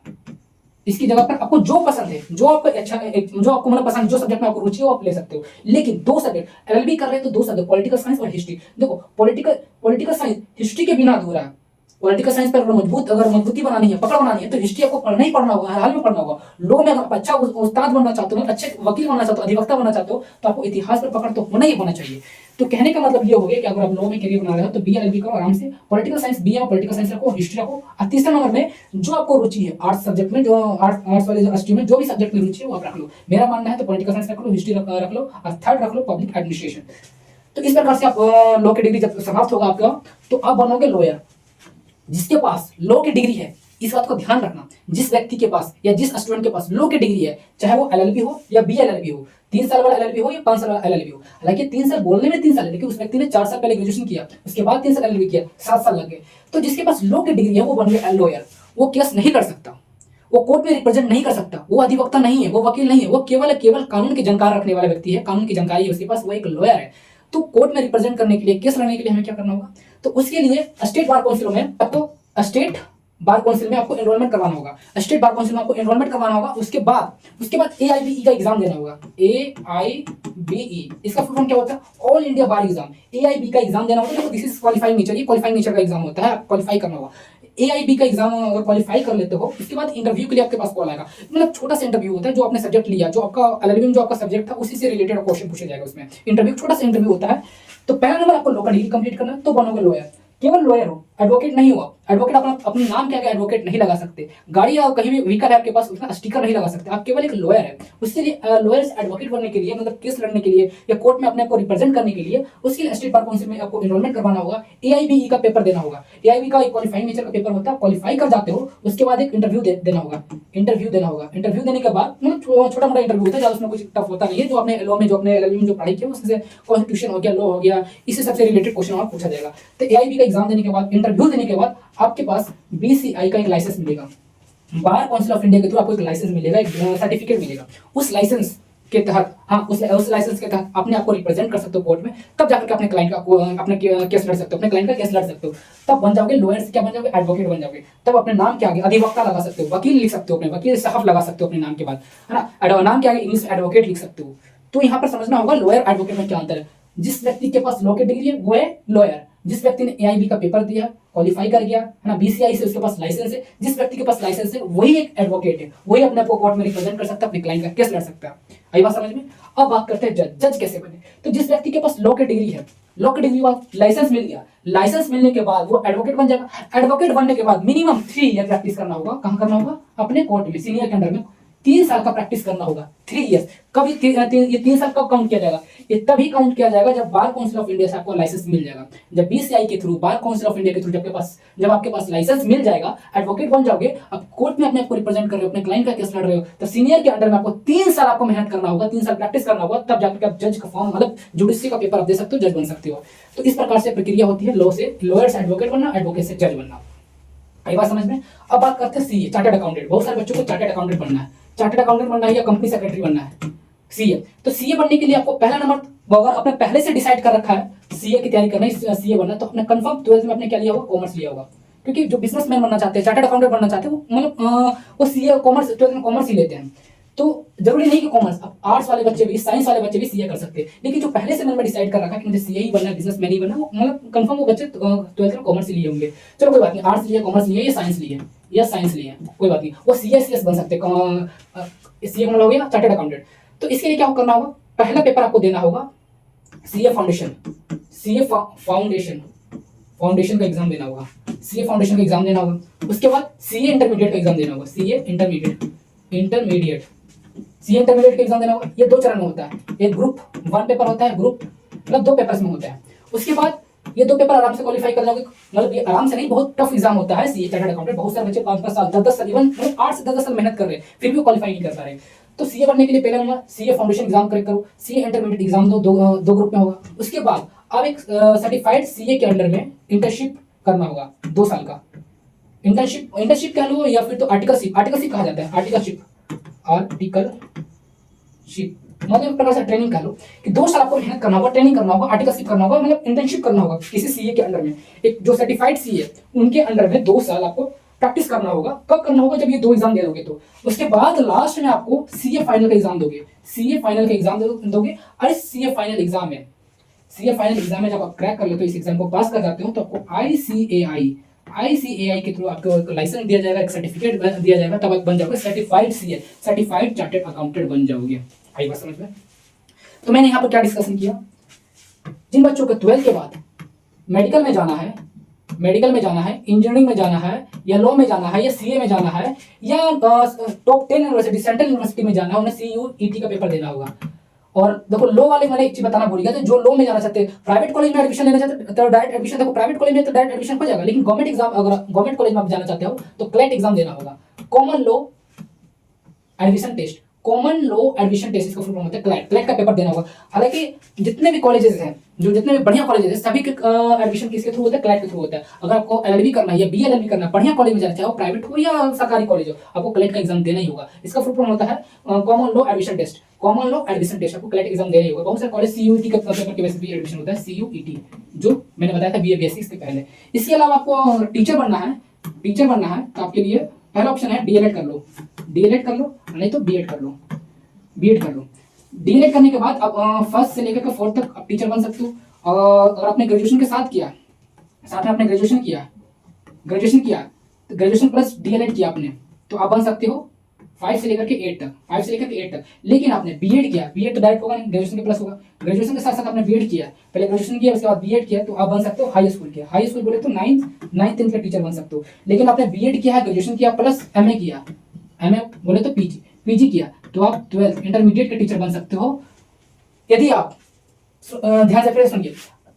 इसकी जगह पर आपको जो पसंद है, जो आपको अच्छा, जो आपको मतलब पसंद, जो सब्जेक्ट में आपको रुचि है, वो आप ले सकते हो। लेकिन 2 सब्जेक्ट एलएलबी कर रहे हैं, तो 2 सब्जेक्ट पॉलिटिकल साइंस और हिस्ट्री। देखो पॉलिटिकल साइंस हिस्ट्री के बिना अधूरा है। पॉलिटिकल साइंस पर अगर मजबूती बनानी है, पकड़ बनानी है, तो हिस्ट्री आपको पढ़ना ही पढ़ना होगा, हर हाल में पढ़ना होगा। लॉ में अगर आप अच्छा उस्ताद बनना चाहते हो, अच्छे वकील बनना चाहते हो, अधिवक्ता बनना चाहते हो, तो आपको इतिहास पर पकड़ तो होना ही होना चाहिए। तो कहने का मतलब ये हो गया कि अगर आप लॉ में करियर बना रहे हो, तो बीएलएलबी करो आराम से, पॉलिटिकल साइंस बीए में पॉलिटिकल साइंस रखो, हिस्ट्री रखो, और तीसरे नंबर में जो आपको रुचि है, आर्ट्स सब्जेक्ट में, जो आर्ट्स वाले स्ट्रीम में जो भी सब्जेक्ट में रुचि है वो आप रख लो। मेरा मानना है तो पॉलिटिकल साइंस रख लो, हिस्ट्री रख लो, और थर्ड रख लो पब्लिक एडमिनिस्ट्रेशन। तो इस प्रकार से आप लॉ की डिग्री जब समाप्त होगा आपका, तो आप बनोगे लॉयर। जिसके पास लॉ की डिग्री है, इस बात को ध्यान रखना, जिस व्यक्ति के पास या जिस स्टूडेंट के पास लॉ की डिग्री है, चाहे वो एलएलबी हो या बीएलएलबी हो, 3 साल वाला एलएलबी हो या 5 साल वाला एलएलबी हो, हालांकि 3 साल बोलने में 3 साल है, लेकिन उस व्यक्ति ने 4 साल पहले ग्रेजुएशन किया, उसके बाद 3 साल एलएलबी किया, 7 साल लग गए। तो जिसके पास लॉ की डिग्री है, वो बन गया लॉयर। वो केस नहीं लड़ सकता, वो कोर्ट में रिप्रेजेंट नहीं कर सकता, वो अधिवक्ता नहीं है, वो वकील नहीं है, वो केवल कानून की जानकारी रखने वाला व्यक्ति है, कानून की जानकारी है उसके पास, वो एक लॉयर है। तो कोर्ट में रिप्रेजेंट करने के लिए, केस लड़ने के लिए हमें क्या करना होगा? तो उसके लिए स्टेट बार काउंसिल में आपको, स्टेट बार काउंसिल में आपको एनरोलमेंट करवाना होगा, स्टेट बार काउंसिल में आपको एनरोलमेंट करवाना होगा। उसके बाद एआईबीई का एग्जाम देना होगा। एआईबीई इसका फुल फॉर्म क्या होता है? ऑल इंडिया बार एग्जाम। एआईबी का एग्जाम देना होगा। देखो दिस इज क्वालिफाइंग नेचर, ये क्वालिफाइंग नेचर का एग्जाम होता है, क्वालिफाई करना होगा। AIB का एग्जाम अगर क्वालिफाई कर लेते हो, इसके बाद इंटरव्यू के लिए आपके पास कॉल आएगा। मतलब छोटा सा इंटरव्यू होता है, जो आपने सब्जेक्ट लिया, जो आपका LLB में जो आपका सब्जेक्ट था उसी से रिलेटेड क्वेश्चन पूछा जाएगा उसमें। इंटरव्यू छोटा सा इंटरव्यू होता है। तो पहला नंबर आपको लॉ का डिग्री कंप्लीट करना है तो बनोगे लॉयर, केवल लॉयर हो, एडवोकेट नहीं हुआ। एडवोकेट अपना नाम क्या है, एडवोकेट नहीं लगा सकते। गाड़ी या कहीं भी व्हीकल है आपके पास, उसमें स्टिकर नहीं लगा सकते, आप केवल एक लॉयर है। उसके लिए लॉयर से एडवोकेट बनने के लिए, मतलब केस लड़ने के लिए या कोर्ट में अपने आप को रिप्रेजेंट करने के लिए, उसके लिए स्टेट बार काउंसिल में आपको एनरोलमेंट करवाना होगा, AIBE का पेपर देना होगा। AIB का एक क्वालिफाइंग नेचर का पेपर होता है, क्वालिफाई कर जाते हो उसके बाद एक इंटरव्यू देना होगा। इंटरव्यू देने के बाद मतलब छोटा मोटा इंटरव्यू होता है, ज्यादा उसमें कुछ टफ होता नहीं है। जो आपने लॉ में, जो अपने LLB में जो पढ़ाई की है उससे कॉन्स्टिट्यूशन हो गया, लॉ हो गया, इससे सबसे रिलेटेड क्वेश्चन और पूछा जाएगा। तो AIB का एग्जाम देने के बाद, इंटरव्यू देने के बाद आपके पास BCI का एक लाइसेंस मिलेगा। बार काउंसिल ऑफ इंडिया के थ्रू आपको एक लाइसेंस मिलेगा, एक सर्टिफिकेट मिलेगा। उस लाइसेंस के तहत, हाँ उस लाइसेंस के तहत अपने आप को रिप्रेजेंट कर सकते हो कोर्ट में, तब जाकर के अपने क्लाइंट का अपने केस लड़ सकते हो, अपने क्लाइंट का केस लड़ सकते हो। तब बन जाओगे लॉयर से क्या बन जाओगे, एडवोकेट बन जाओगे। तब अपने नाम के आगे अधिवक्ता लगा सकते हो, वकील लिख सकते हो, अपने वकील साहब लगा सकते हो अपने नाम के बाद, है ना। नाम के आगे इंग्लिश एडवोकेट लिख सकते हो। तो यहाँ पर समझना होगा लॉयर एडवोकेट में क्या अंतर है। जिस व्यक्ति के पास लॉ की डिग्री है वो है लॉयर। जिस व्यक्ति ने AIB का पेपर दिया, क्वालिफाई कर गया, है ना, BCI से उसके पास लाइसेंस है, जिस व्यक्ति के पास लाइसेंस है वही एक एडवोकेट है, वही अपने आप को कोर्ट में रिप्रेजेंट कर सकता है, अपने क्लाइंट का केस लड़ सकता है। आई बात समझ में। अब बात करते हैं जज। जज कैसे बने। तो जिस व्यक्ति के पास लॉ की डिग्री है, लॉ की डिग्री बाद लाइसेंस मिल गया, लाइसेंस मिलने के बाद वो एडवोकेट बन जाएगा। एडवोकेट बनने के बाद मिनिमम 3 ईयर प्रैक्टिस करना होगा। कहां करना होगा, अपने कोर्ट में, सीनियर के अंडर में 3 साल का प्रैक्टिस करना होगा। 3 ईयर्स। कब ये 3 साल कब काउंट किया जाएगा, ये तभी काउंट किया जाएगा जब बार काउंसिल ऑफ इंडिया से आपको लाइसेंस मिल जाएगा। जब BCI के through, bar council of India के थ्रू जब आपके पास लाइसेंस मिल जाएगा, एडवोकेट बन जाओगे, अब कोर्ट में अपने आपको रिप्रेजेंट कर रहे हो, अपने क्लाइंट का केस लड़ रहे हो, तो सीनियर के अंडर में आपको 3 साल आपको मेहनत करना होगा, 3 साल प्रैक्टिस करना होगा, तब जाकर आप जज का फॉर्म, मतलब जुडिशरी का पेपर आप दे सकते हो, जज बन सकते हो। तो इस प्रकार से प्रक्रिया होती है लॉ से लॉयर से एडवोकेट बनना, एडवोकेट से जज बनना। आई बात समझ में। अब बात करते हैं CA, चार्टर्ड अकाउंटेंट। बहुत सारे बच्चों को चार्टर्ड अकाउंटेंट बनना है, चार्टर्ड अकाउंटेंट बनना है या कंपनी सेक्रेटरी बनना है। CA, तो CA बनने के लिए आपको पहला नंबर, अगर आपने पहले से डिसाइड कर रखा है CA की तैयारी करना है, CA बनना, तो आपने कंफर्म 12th में आपने क्या लिया होगा, कॉमर्स लिया होगा। क्योंकि जो बिजनेसमैन बनना चाहते हैं, चार्टर्ड अकाउंटेंट बनना चाहते हैं, वो मतलब वो CA कॉमर्स 12th में कॉमर्स ही लेते हैं। तो जरूरी नहीं कि कॉमर्स, अब आर्ट्स वाले बच्चे भी, साइंस वाले बच्चे भी CA कर सकते हैं। लेकिन जो पहले से मन में डिसाइड कर रखा है कि मुझे CA ही बनना है, बिजनेसमैन ही बनना है, वो मतलब कंफर्म वो बच्चे 12th में कॉमर्स ही लिए होंगे। चलो कोई बात नहीं, आर्ट्स लिए, कॉमर्स लिए या साइंस लिए, या साइंस लिए, कोई बात नहीं, वो CS बन सकते हैं। CA का मतलब हो गया चार्टर्ड अकाउंटेंट। तो इसके लिए क्या करना होगा, पहला पेपर आपको देना होगा CA फाउंडेशन, CA फाउंडेशन का एग्जाम देना होगा, CA फाउंडेशन का एग्जाम देना होगा। उसके बाद CA इंटरमीडिएट का एग्जाम देना होगा, CA इंटरमीडिएट का एग्जाम देना होगा। ये 2 चरण में होता है, एक ग्रुप 1 पेपर होता है, ग्रुप मतलब 2 पेपर्स में होता है। उसके बाद ये 2 पेपर आराम से क्वालिफाई कर जाओगे, मतलब ये आराम से नहीं, बहुत टफ एग्जाम होता है CA चार्टर्ड अकाउंटेंट। बहुत सारे बच्चे 5-5 साल, 10-10 साल, इवन 8 से 10 साल मेहनत कर रहे हैं, फिर भी क्वालिफाई नहीं कर पा रहे। तो CA बनने के लिए पहले number CA foundation exam crack करो, CA इंटरमीडिएट एग्जाम दो ग्रुप में होगा। उसके बाद अब एक सर्टिफाइड CA के अंडर में इंटर्नशिप करना होगा 2 साल का। इंटर्नशिप कह लो या फिर तो आर्टिकलशिप कहा जाता है, आर्टिकलशिप मतलब एक प्रकार से ट्रेनिंग कर लो कि 2 साल आपको मेहनत करना होगा, ट्रेनिंग करना होगा, आर्टिकलशिप करना होगा, मतलब इंटर्नशिप करना होगा किसी CA के अंडर में। एक जो सर्टिफाइड CA उनके अंडर में 2 साल आपको प्रैक्टिस करना होगा। कब करना होगा, जब ये 2 एग्जाम दे दोगे तो। उसके बाद लास्ट में आपको CA फाइनल का एग्जाम दोगे, CA फाइनल का एग्जाम दोगे। और इस CA फाइनल एग्जाम में जब आप क्रैक कर लेते हो, इस एग्जाम को पास कर जाते हो, तो आपको ICAI के थ्रू आपको लाइसेंस दिया जाएगा, एक सर्टिफिकेट दिया जाएगा, तब आप बन जाओगे certified CA, certified chartered accountant बन जाओगे। आई बात समझ में। तो मैंने यहाँ पर क्या डिस्कशन किया, जिन बच्चों को 12th के बाद मेडिकल में जाना है, इंजीनियरिंग में जाना है, या लॉ में जाना है, या CA में जाना है, या टॉप 10 यूनिवर्सिटी, सेंट्रल यूनिवर्सिटी में जाना है, उन्हें CUET का पेपर देना होगा। और देखो लॉ वाले, मैंने एक चीज बताना भूल गया था, जो लॉ में जाना चाहते हैं, प्राइवेट कॉलेज में एडमिशन लेना चाहते हैं तो डायरेक्ट एडमिशन, देखो प्राइवेट कॉलेज में तो डायरेक्ट एडमिशन हो जाएगा, लेकिन गवर्नमेंट एग्जाम, अगर गवर्नमेंट कॉलेज में आप जाना चाहते हो तो क्लैट एग्जाम देना होगा, common law admission test. Common law admission test इसका फुल फॉर्म होता है क्लैट का पेपर देना होगा। हालांकि जितने भी कॉलेजेस हैं, जितने भी बढ़िया कॉलेजेस हैं, सभी के एडमिशन किसके थ्रू होता है, क्लैट के थ्रू होता है। अगर आपको LLB करना है या BLLB करना है, बढ़िया कॉलेज में जाना चाहे, प्राइवेट हो या सरकारी कॉलेज हो, आपको क्लैट का एग्जाम देना ही होगा। इसका फुल फॉर्म होता है कॉमन लॉ एडमिशन टेस्ट, आपको क्लैट एग्जाम देना ही होगा। बहुत सारे कॉलेज CUET का पेपर के बेसिस पे एडमिशन होता है, CUET जो मैंने बताया था BA BSc इसके पहले। इसके अलावा आपको टीचर बनना है तो आपके लिए पहला ऑप्शन है DLED कर लो, नहीं तो B.Ed कर लो। DLED करने के बाद अब 1st से लेकर के 4th तक आप टीचर बन सकते हो। और आपने ग्रेजुएशन के साथ में आपने ग्रेजुएशन किया ग्रेजुएशन प्लस डीएलएड किया आपने तो आप बन सकते हो 5 से लेकर के 8 तक, 5 से लेकर के 8 तक। लेकिन आपने बीएड किया, बीएड तो डायरेक्ट होगा नहीं, ग्रेजुएशन के प्लस होगा। ग्रेजुएशन के साथ साथ आपने बीएड किया, पहले ग्रेजुएशन किया उसके बाद बीएड किया, तो आप बन सकते हो हाई स्कूल के, हाई स्कूल बोले तो 9th 10th का टीचर बन सकते हो। लेकिन आपने बीएड किया है, ग्रेजुएशन किया प्लस एमए किया, एमए बोले तो पीजी किया, तो आप 12th इंटरमीडिएट के टीचर बन सकते हो। यदि आप ध्यान से फिर सुनिए,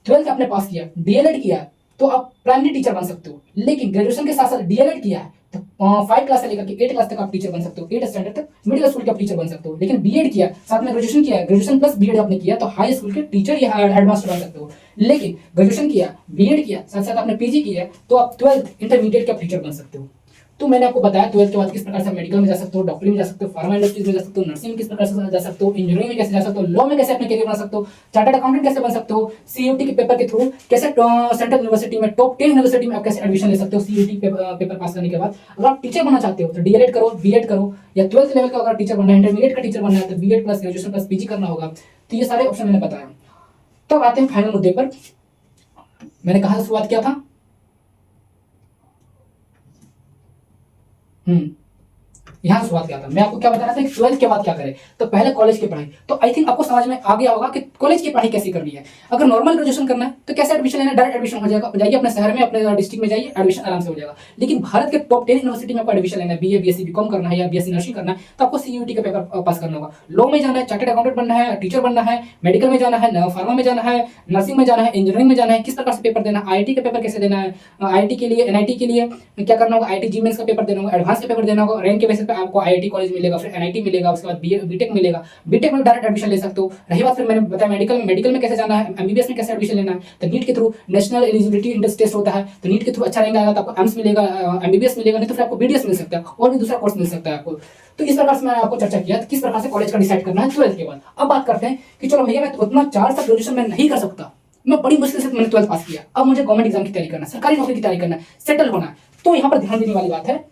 12th आपने पास किया, डीएलएड किया तो आप प्राइमरी टीचर बन सकते हो। लेकिन ग्रेजुएशन के साथ साथ डीएलएड किया है तो 5 क्लास से लेकर के 8 क्लास तक आप टीचर बन सकते हो, 8 स्टैंडर्ड तक मिडिल स्कूल के आप टीचर बन सकते हो। लेकिन बीएड किया साथ में ग्रेजुएशन किया, ग्रेजुएशन प्लस बीएड आपने किया तो हाई स्कूल के टीचर या हेडमास्टर बन सकते हो। लेकिन ग्रेजुएशन किया, बीएड किया, साथ साथ आपने पीजी किया तो आप 12th इंटरमीडिएट के टीचर बन सकते हो। तो मैंने आपको बताया 12th के बाद किस प्रकार से मेडिकल में जा सकते हो, डॉक्टरी में जा सकते हो, फार्मा इंडस्ट्रीज में जा सकते हो, नर्सिंग में किस प्रकार से जा सकते हो, इंजीनियरिंग में कैसे जा सकते हो, लॉ में कैसे अपने करियर बना सकते हो, चार्टर्ड अकाउंटेंट कैसे बन सकते हो, सीयूटी के पेपर के थ्रू कैसे सेंट्रल यूनिवर्सिटी में टॉप 10 यूनिवर्सिटी में आप कैसे एडमिशन ले सकते हो सीयूटी पेपर पास करने के बाद। अगर आप टीचर बनना चाहते हो तो डीएलएड करो, बीएड करो, या 12th लेवल का अगर टीचर बनना है, इंटरमीडिएट का टीचर बनना है तो BEd plus graduation plus PG करना होगा। तो ये सारे ऑप्शन मैंने बताया। तो आते हैं फाइनल मुद्दे पर। मैंने कहां से शुरुआत किया था? यहां से शुरुआत किया था। मैं आपको क्या बता रहा था कि 12th के बाद क्या करें, तो पहले कॉलेज की पढ़ाई। तो आई थिंक आपको समझ में आ गया होगा कि कॉलेज की पढ़ाई कैसे करनी है। अगर नॉर्मल ग्रेजुएशन करना है तो कैसे एडमिशन लेना है, डायरेक्ट एडमिशन हो जाएगा, जाइए अपने शहर में, अपने डिस्ट्रिक्ट में जाइए, एडमिशन आराम से हो जाएगा। लेकिन भारत के टॉप 10 यूनिवर्सिटी में आपको एडमिशन लेना है, बीए बीएससी बीकॉम करना है या बीएससी नर्सिंग करना है, तो आपको सीयूटी का पेपर पास करना होगा। लॉ में जाना है, चार्टर्ड अकाउंटेंट बनना है, टीचर बनना है, मेडिकल में जाना है, फार्मा में जाना है, नर्सिंग में जाना है, इंजीनियरिंग में जाना है, किस प्रकार से पेपर देना है, आईआईटी का पेपर कैसे देना है, आईआईटी के लिए एनआईटी के लिए क्या करना होगा, आईआईटी जीमेंस का पेपर देना होगा, एडवांस का पेपर देना होगा, रैंक के बेसिस पे आपको आईआईटी कॉलेज मिलेगा, फिर एनआईटी मिलेगा, उसके बाद बीटेक मिलेगा, बीटेक में डायरेक्ट एडमिशन ले सकते हो। रही बात फिर मैंने बताया मेडिकल में कैसे जाना है, एमबीबीएस में कैसे एडमिशन लेना है, तो नीट के through national eligibility index test होता है, तो नीट के थ्रू अच्छा रैंक आएगा तो आपको एम्स मिलेगा, एमबीबीएस मिलेगा, नहीं तो फिर आपको बीडीएस मिल सकता है और भी दूसरा कोर्स मिल सकता है आपको। तो इस प्रकार से मैंने आपको चर्चा किया किस प्रकार से कॉलेज का डिसाइड करना है 12th के बाद। अब बात करते हैं कि चलो भैया मैं उतना 4 साल ग्रेजुएशन में नहीं कर सकता, मैं बड़ी मुश्किल से मैंने 12th पास किया, अब मुझे गवर्नमेंट एग्जाम की तैयारी करना है, सरकारी नौकरी की तैयारी करना है, सेटल होना है। तो यहाँ पर ध्यान देने वाली बात है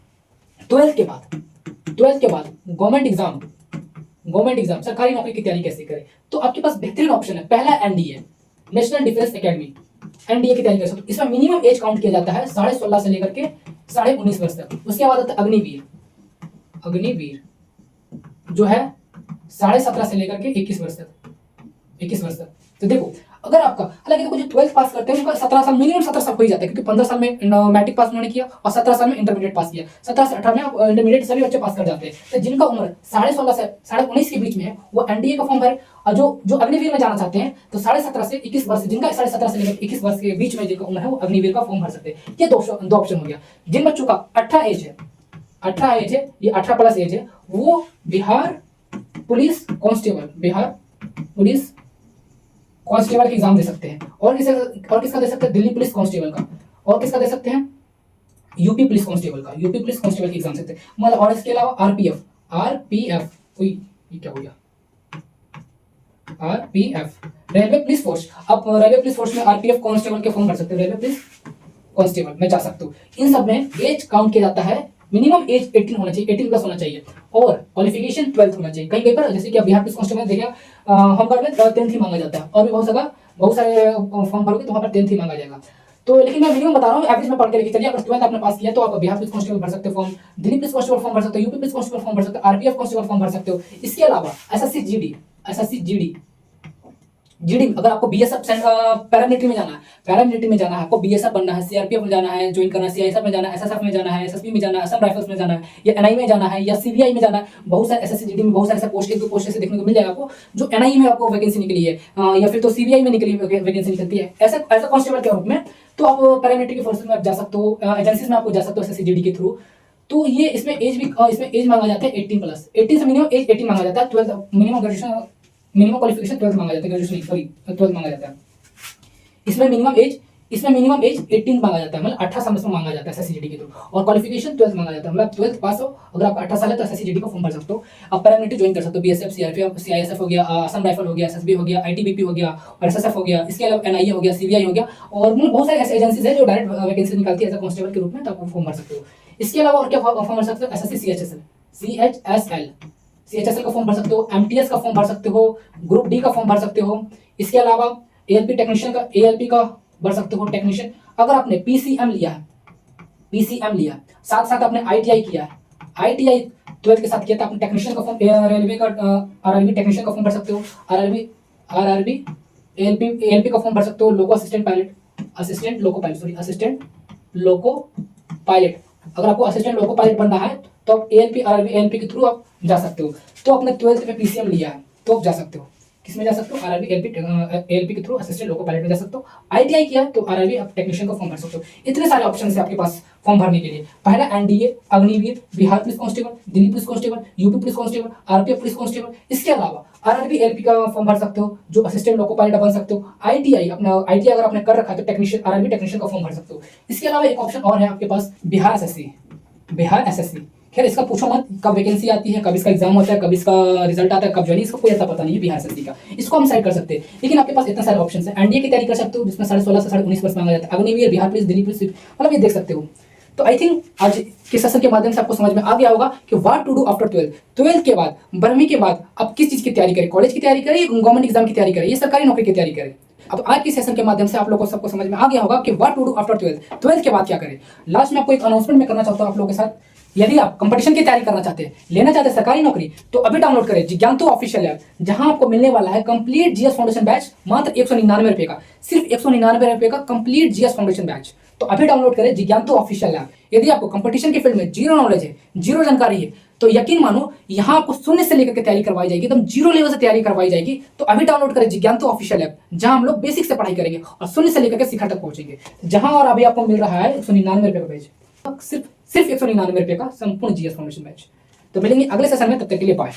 12th के बाद गवर्नमेंट एग्जाम सरकारी नौकरी की तैयारी कैसे करें। तो आपके पास बेहतरीन ऑप्शन है, पहला NDA, national defence academy, NDA की तैयारी कर सकते हो। इसमें मिनिमम एज काउंट किया जाता है 16.5 से लेकर के 19.5 वर्ष तक। उसके बाद आता है अग्निवीर जो है 17.5 से लेकर के 21 वर्ष तक। तो देखो अगर आपका, हालांकि देखो जो 12th पास करते हैं उनका 17 साल मिनिमम 17 साल हो ही जाता है, क्योंकि 15 साल में मैट्रिक पास उन्होंने किया और 17 साल में इंटरमीडिएट पास किया, 17 से 18 में इंटरमीडिएट सभी बच्चे पास कर जाते हैं। तो जिनका उम्र 16.5 से 19.5 के बीच में है वो एनडीए का फॉर्म भरे, और जो अग्निवीर में जाना चाहते हैं तो 17.5 से 21 वर्ष, जिनका 17.5 से लेकर 21 वर्ष के बीच में जिनका उम्र है वो अग्निवीर का फॉर्म भर सकते हैं। ये दो ऑप्शन हो गया। जिन बच्चों का 18 एज है, ये 18 प्लस एज है, वो बिहार पुलिस कांस्टेबल के एग्जाम दे सकते हैं। और किसका दे सकते हैं? दिल्ली पुलिस कांस्टेबल का। और किसका दे सकते हैं? यूपी पुलिस कांस्टेबल की एग्जाम सकते हैं। मतलब और इसके अलावा आरपीएफ ये क्या हो गया? RPF railway police force. आप रेलवे पुलिस फोर्स में आरपीएफ कांस्टेबल के फॉर्म भर सकते हो, रेलवे पुलिस कांस्टेबल में जा सकते हो। इन सब में एज काउंट किया जाता है, मिनिमम एज 18 होना चाहिए, 18 प्लस होना चाहिए, और क्वालिफिकेशन 12th होना चाहिए। कहीं पर जैसे कि आप बिहार पुलिस कांस्टेबल देखिए होमगार्ड में 10th ही मांगा जाता है, और भी बहुत सारे फॉर्म भरोगे तो वहाँ पर 10th ही मांगा जाएगा। तो लेकिन मैं मिनिमम बता रहा हूँ, एवरेज में पढ़ के लेके चलिए। अगर 12th आपने पास किया तो आप बिहार पुलिस कांस्टेबल भर सकते हो form, Delhi police constable form भर सकते हो, यूपी पुलिस कांस्टेबल फॉर्म भर सकते हो, आरपीएफ कांस्टेबल फॉर्म भर सकते हो। इसके अलावा एसएससी जीडी, अगर आपको बीएसएफ पैरामिलिट्री में जाना है, आपको बीएसएफ बनना है, सीआरपीएफ में जाना है, ज्वाइन करना है, सीआईएसएफ में जाना है, एसएसएफ में जाना है, एसएसबी में जाना है, असम राइफल्स में जाना है, या एनआई में जाना है, या सीबीआई में जाना है। बहुत सारे एसएससी जीडी में बहुत सारे पोस्ट ऐसे देखने को मिल जाएगा आपको, जो एनआई में आपको वैकेंसी निकली है, या फिर तो सीबीआई में वैकेंसी निकलती है ऐसा कांस्टेबल के रूप में। तो आप पैरामिलिट्री की फोर्सेस में आप जा सकते हो, एजेंसीज में आपको जा सकते हो एसएससी जीडी के थ्रू। तो ये इसमें एज मांगा जाता है 18 प्लस, 18 से मिनिमम एज 18 मांगा जाता है। 12th मिनिमम क्वालिफिकेशन 12th मांगा जाता है, ग्रेजुएशन सॉरी 12th मांगा जाता है। इसमें मिनिमम एज 18 मांगा जाता है, मतलब 18 साल में मांगा जाता है एसएससी जीडी के थ्रू, और क्वालिफिकेशन 12th मांगा जाता है, मतलब 12th पास हो। अगर आपका 18 साल है तो एसएससी जीडी का फॉर्म भर सकते हो, आप पैरामिलिट्री ज्वाइन कर सकते हो, बीएसएफ, सीआरपीएफ, सीआईएसएफ हो गया, असम राइफल हो गया, एसएसबी हो गया, आईटीबीपी हो गया, और एसएसएफ हो गया। इसके अलावा एनआईए हो गया, सीबीआई हो गया, और मतलब बहुत सारी ऐसी एजेंसीज है जो डायरेक्ट वैकेंसी निकालती है एज कांस्टेबल के रूप में, तो आप फॉर्म भर सकते हो। इसके अलावा और क्या फॉर्म भर सकते हो? एसएससी सीएचएसएल का फॉर्म भर सकते हो, एमटीएस का फॉर्म भर सकते हो, ग्रुप डी का फॉर्म भर सकते हो। इसके अलावा एएलपी का भर सकते हो, टेक्नीशियन। अगर आपने पीसीएम लिया है, पीसीएम लिया, साथ साथ आपने आईटीआई किया है, आईटीआई 12th के साथ किया था, आपने टेक्नीशियन का फॉर्म, रेलवे का आरआरबी टेक्नीशियन का फॉर्म भर सकते हो, आरआरबी एएलपी का फॉर्म भर सकते हो, loco assistant pilot, assistant loco pilot, sorry assistant loco pilot. अगर आपको असिस्टेंट लोको पायलट बनना है तो आप एएलपी आरआरबी एएलपी के थ्रू आप जा सकते हो। तो आपने 12th में पीसीएम लिया है तो आप जा सकते हो, किसमें जा सकते हो, आरआरबी एएलपी के थ्रू असिस्टेंट लोको पायलट में जा सकते हो। आईटीआई किया तो आरआरबी आप टेक्नीशियन का फॉर्म भर सकते हो। इतने सारे ऑप्शन है आपके पास फॉर्म भरने के लिए। पहला NDA, Agniveer, Bihar police constable, Delhi police constable, UP police constable, RPF police constable. इसके अलावा आरआरबी एएलपी का फॉर्म भर सकते हो, जो असिस्टेंट लोको पायलट बन सकते हो। आईटीआई अगर आपने कर रखा है तो टेक्नीशियन आरआरबी टेक्नीशियन का फॉर्म भर सकते हो। इसके अलावा एक ऑप्शन और है आपके पास, बिहार एसएससी, बिहार एसएससी। खैर इसका पूछो मत कब वैकेंसी आती है, कब इसका एग्जाम होता है, कब इसका रिजल्ट आता है, कब ज्वाइनिंग, इसका कोई ऐसा पता नहीं है बिहार एसएससी का। इसको हम साइड कर सकते हैं, लेकिन आपके पास इतने सारे ऑप्शन है। एनडीए की तैयारी कर सकते हो जिसमें 16.5 से 19.5 वर्ष मांगा जाता है, अग्निवीर, बिहार पुलिस, दिल्ली पुलिस, मतलब ये देख सकते हो। तो आई थिंक आज के सेशन के माध्यम से आपको समझ में आ गया होगा कि what to do after 12th के बाद, 12वीं के बाद आप किस चीज की तैयारी करें, कॉलेज की तैयारी करें, गवर्नमेंट एग्जाम की तैयारी करें, ये सरकारी नौकरी की तैयारी करें। अब आज के सेशन के माध्यम से आप लोगों को सबको समझ में आ गया होगा कि what to do after 12th के बाद क्या करें। लास्ट में आपको एक अनाउंसमेंट में करना चाहता हूँ आप लोगों के साथ, यदि आप कंपटीशन की तैयारी करना चाहते हैं, लेना चाहते हैं सरकारी नौकरी, तो अभी डाउनलोड करें जिज्ञांतु ऑफिशियल ऐप, जहां आपको मिलने वाला है कंप्लीट जीएस फाउंडेशन बैच मात्र 199 रुपए का, सिर्फ 199 रुपए का कंप्लीट जीएस फाउंडेशन बैच। तो अभी डाउनलोड करें जिज्ञांतु ऑफिशियल ऐप। यदि आपको कंपटीशन के फील्ड में जीरो नॉलेज है, जीरो जानकारी है, तो यकीन मानो यहाँ आपको शून्य से लेकर के तैयारी करवाई जाएगी, एकदम जीरो लेवल से तैयारी करवाई जाएगी। तो अभी डाउनलोड करें जिज्ञांतु ऑफिशियल ऐप, जहां हम लोग बेसिक से पढ़ाई करेंगे और शून्य से लेकर के शिखर तक पहुंचेंगे। जहां और अभी आपको मिल रहा है 199 रुपए का बैच, सिर्फ 199 रुपए का संपूर्ण जीएस फाउंडेशन बैच। तो मिलेंगे अगले सेशन में, तब तक के लिए बाय।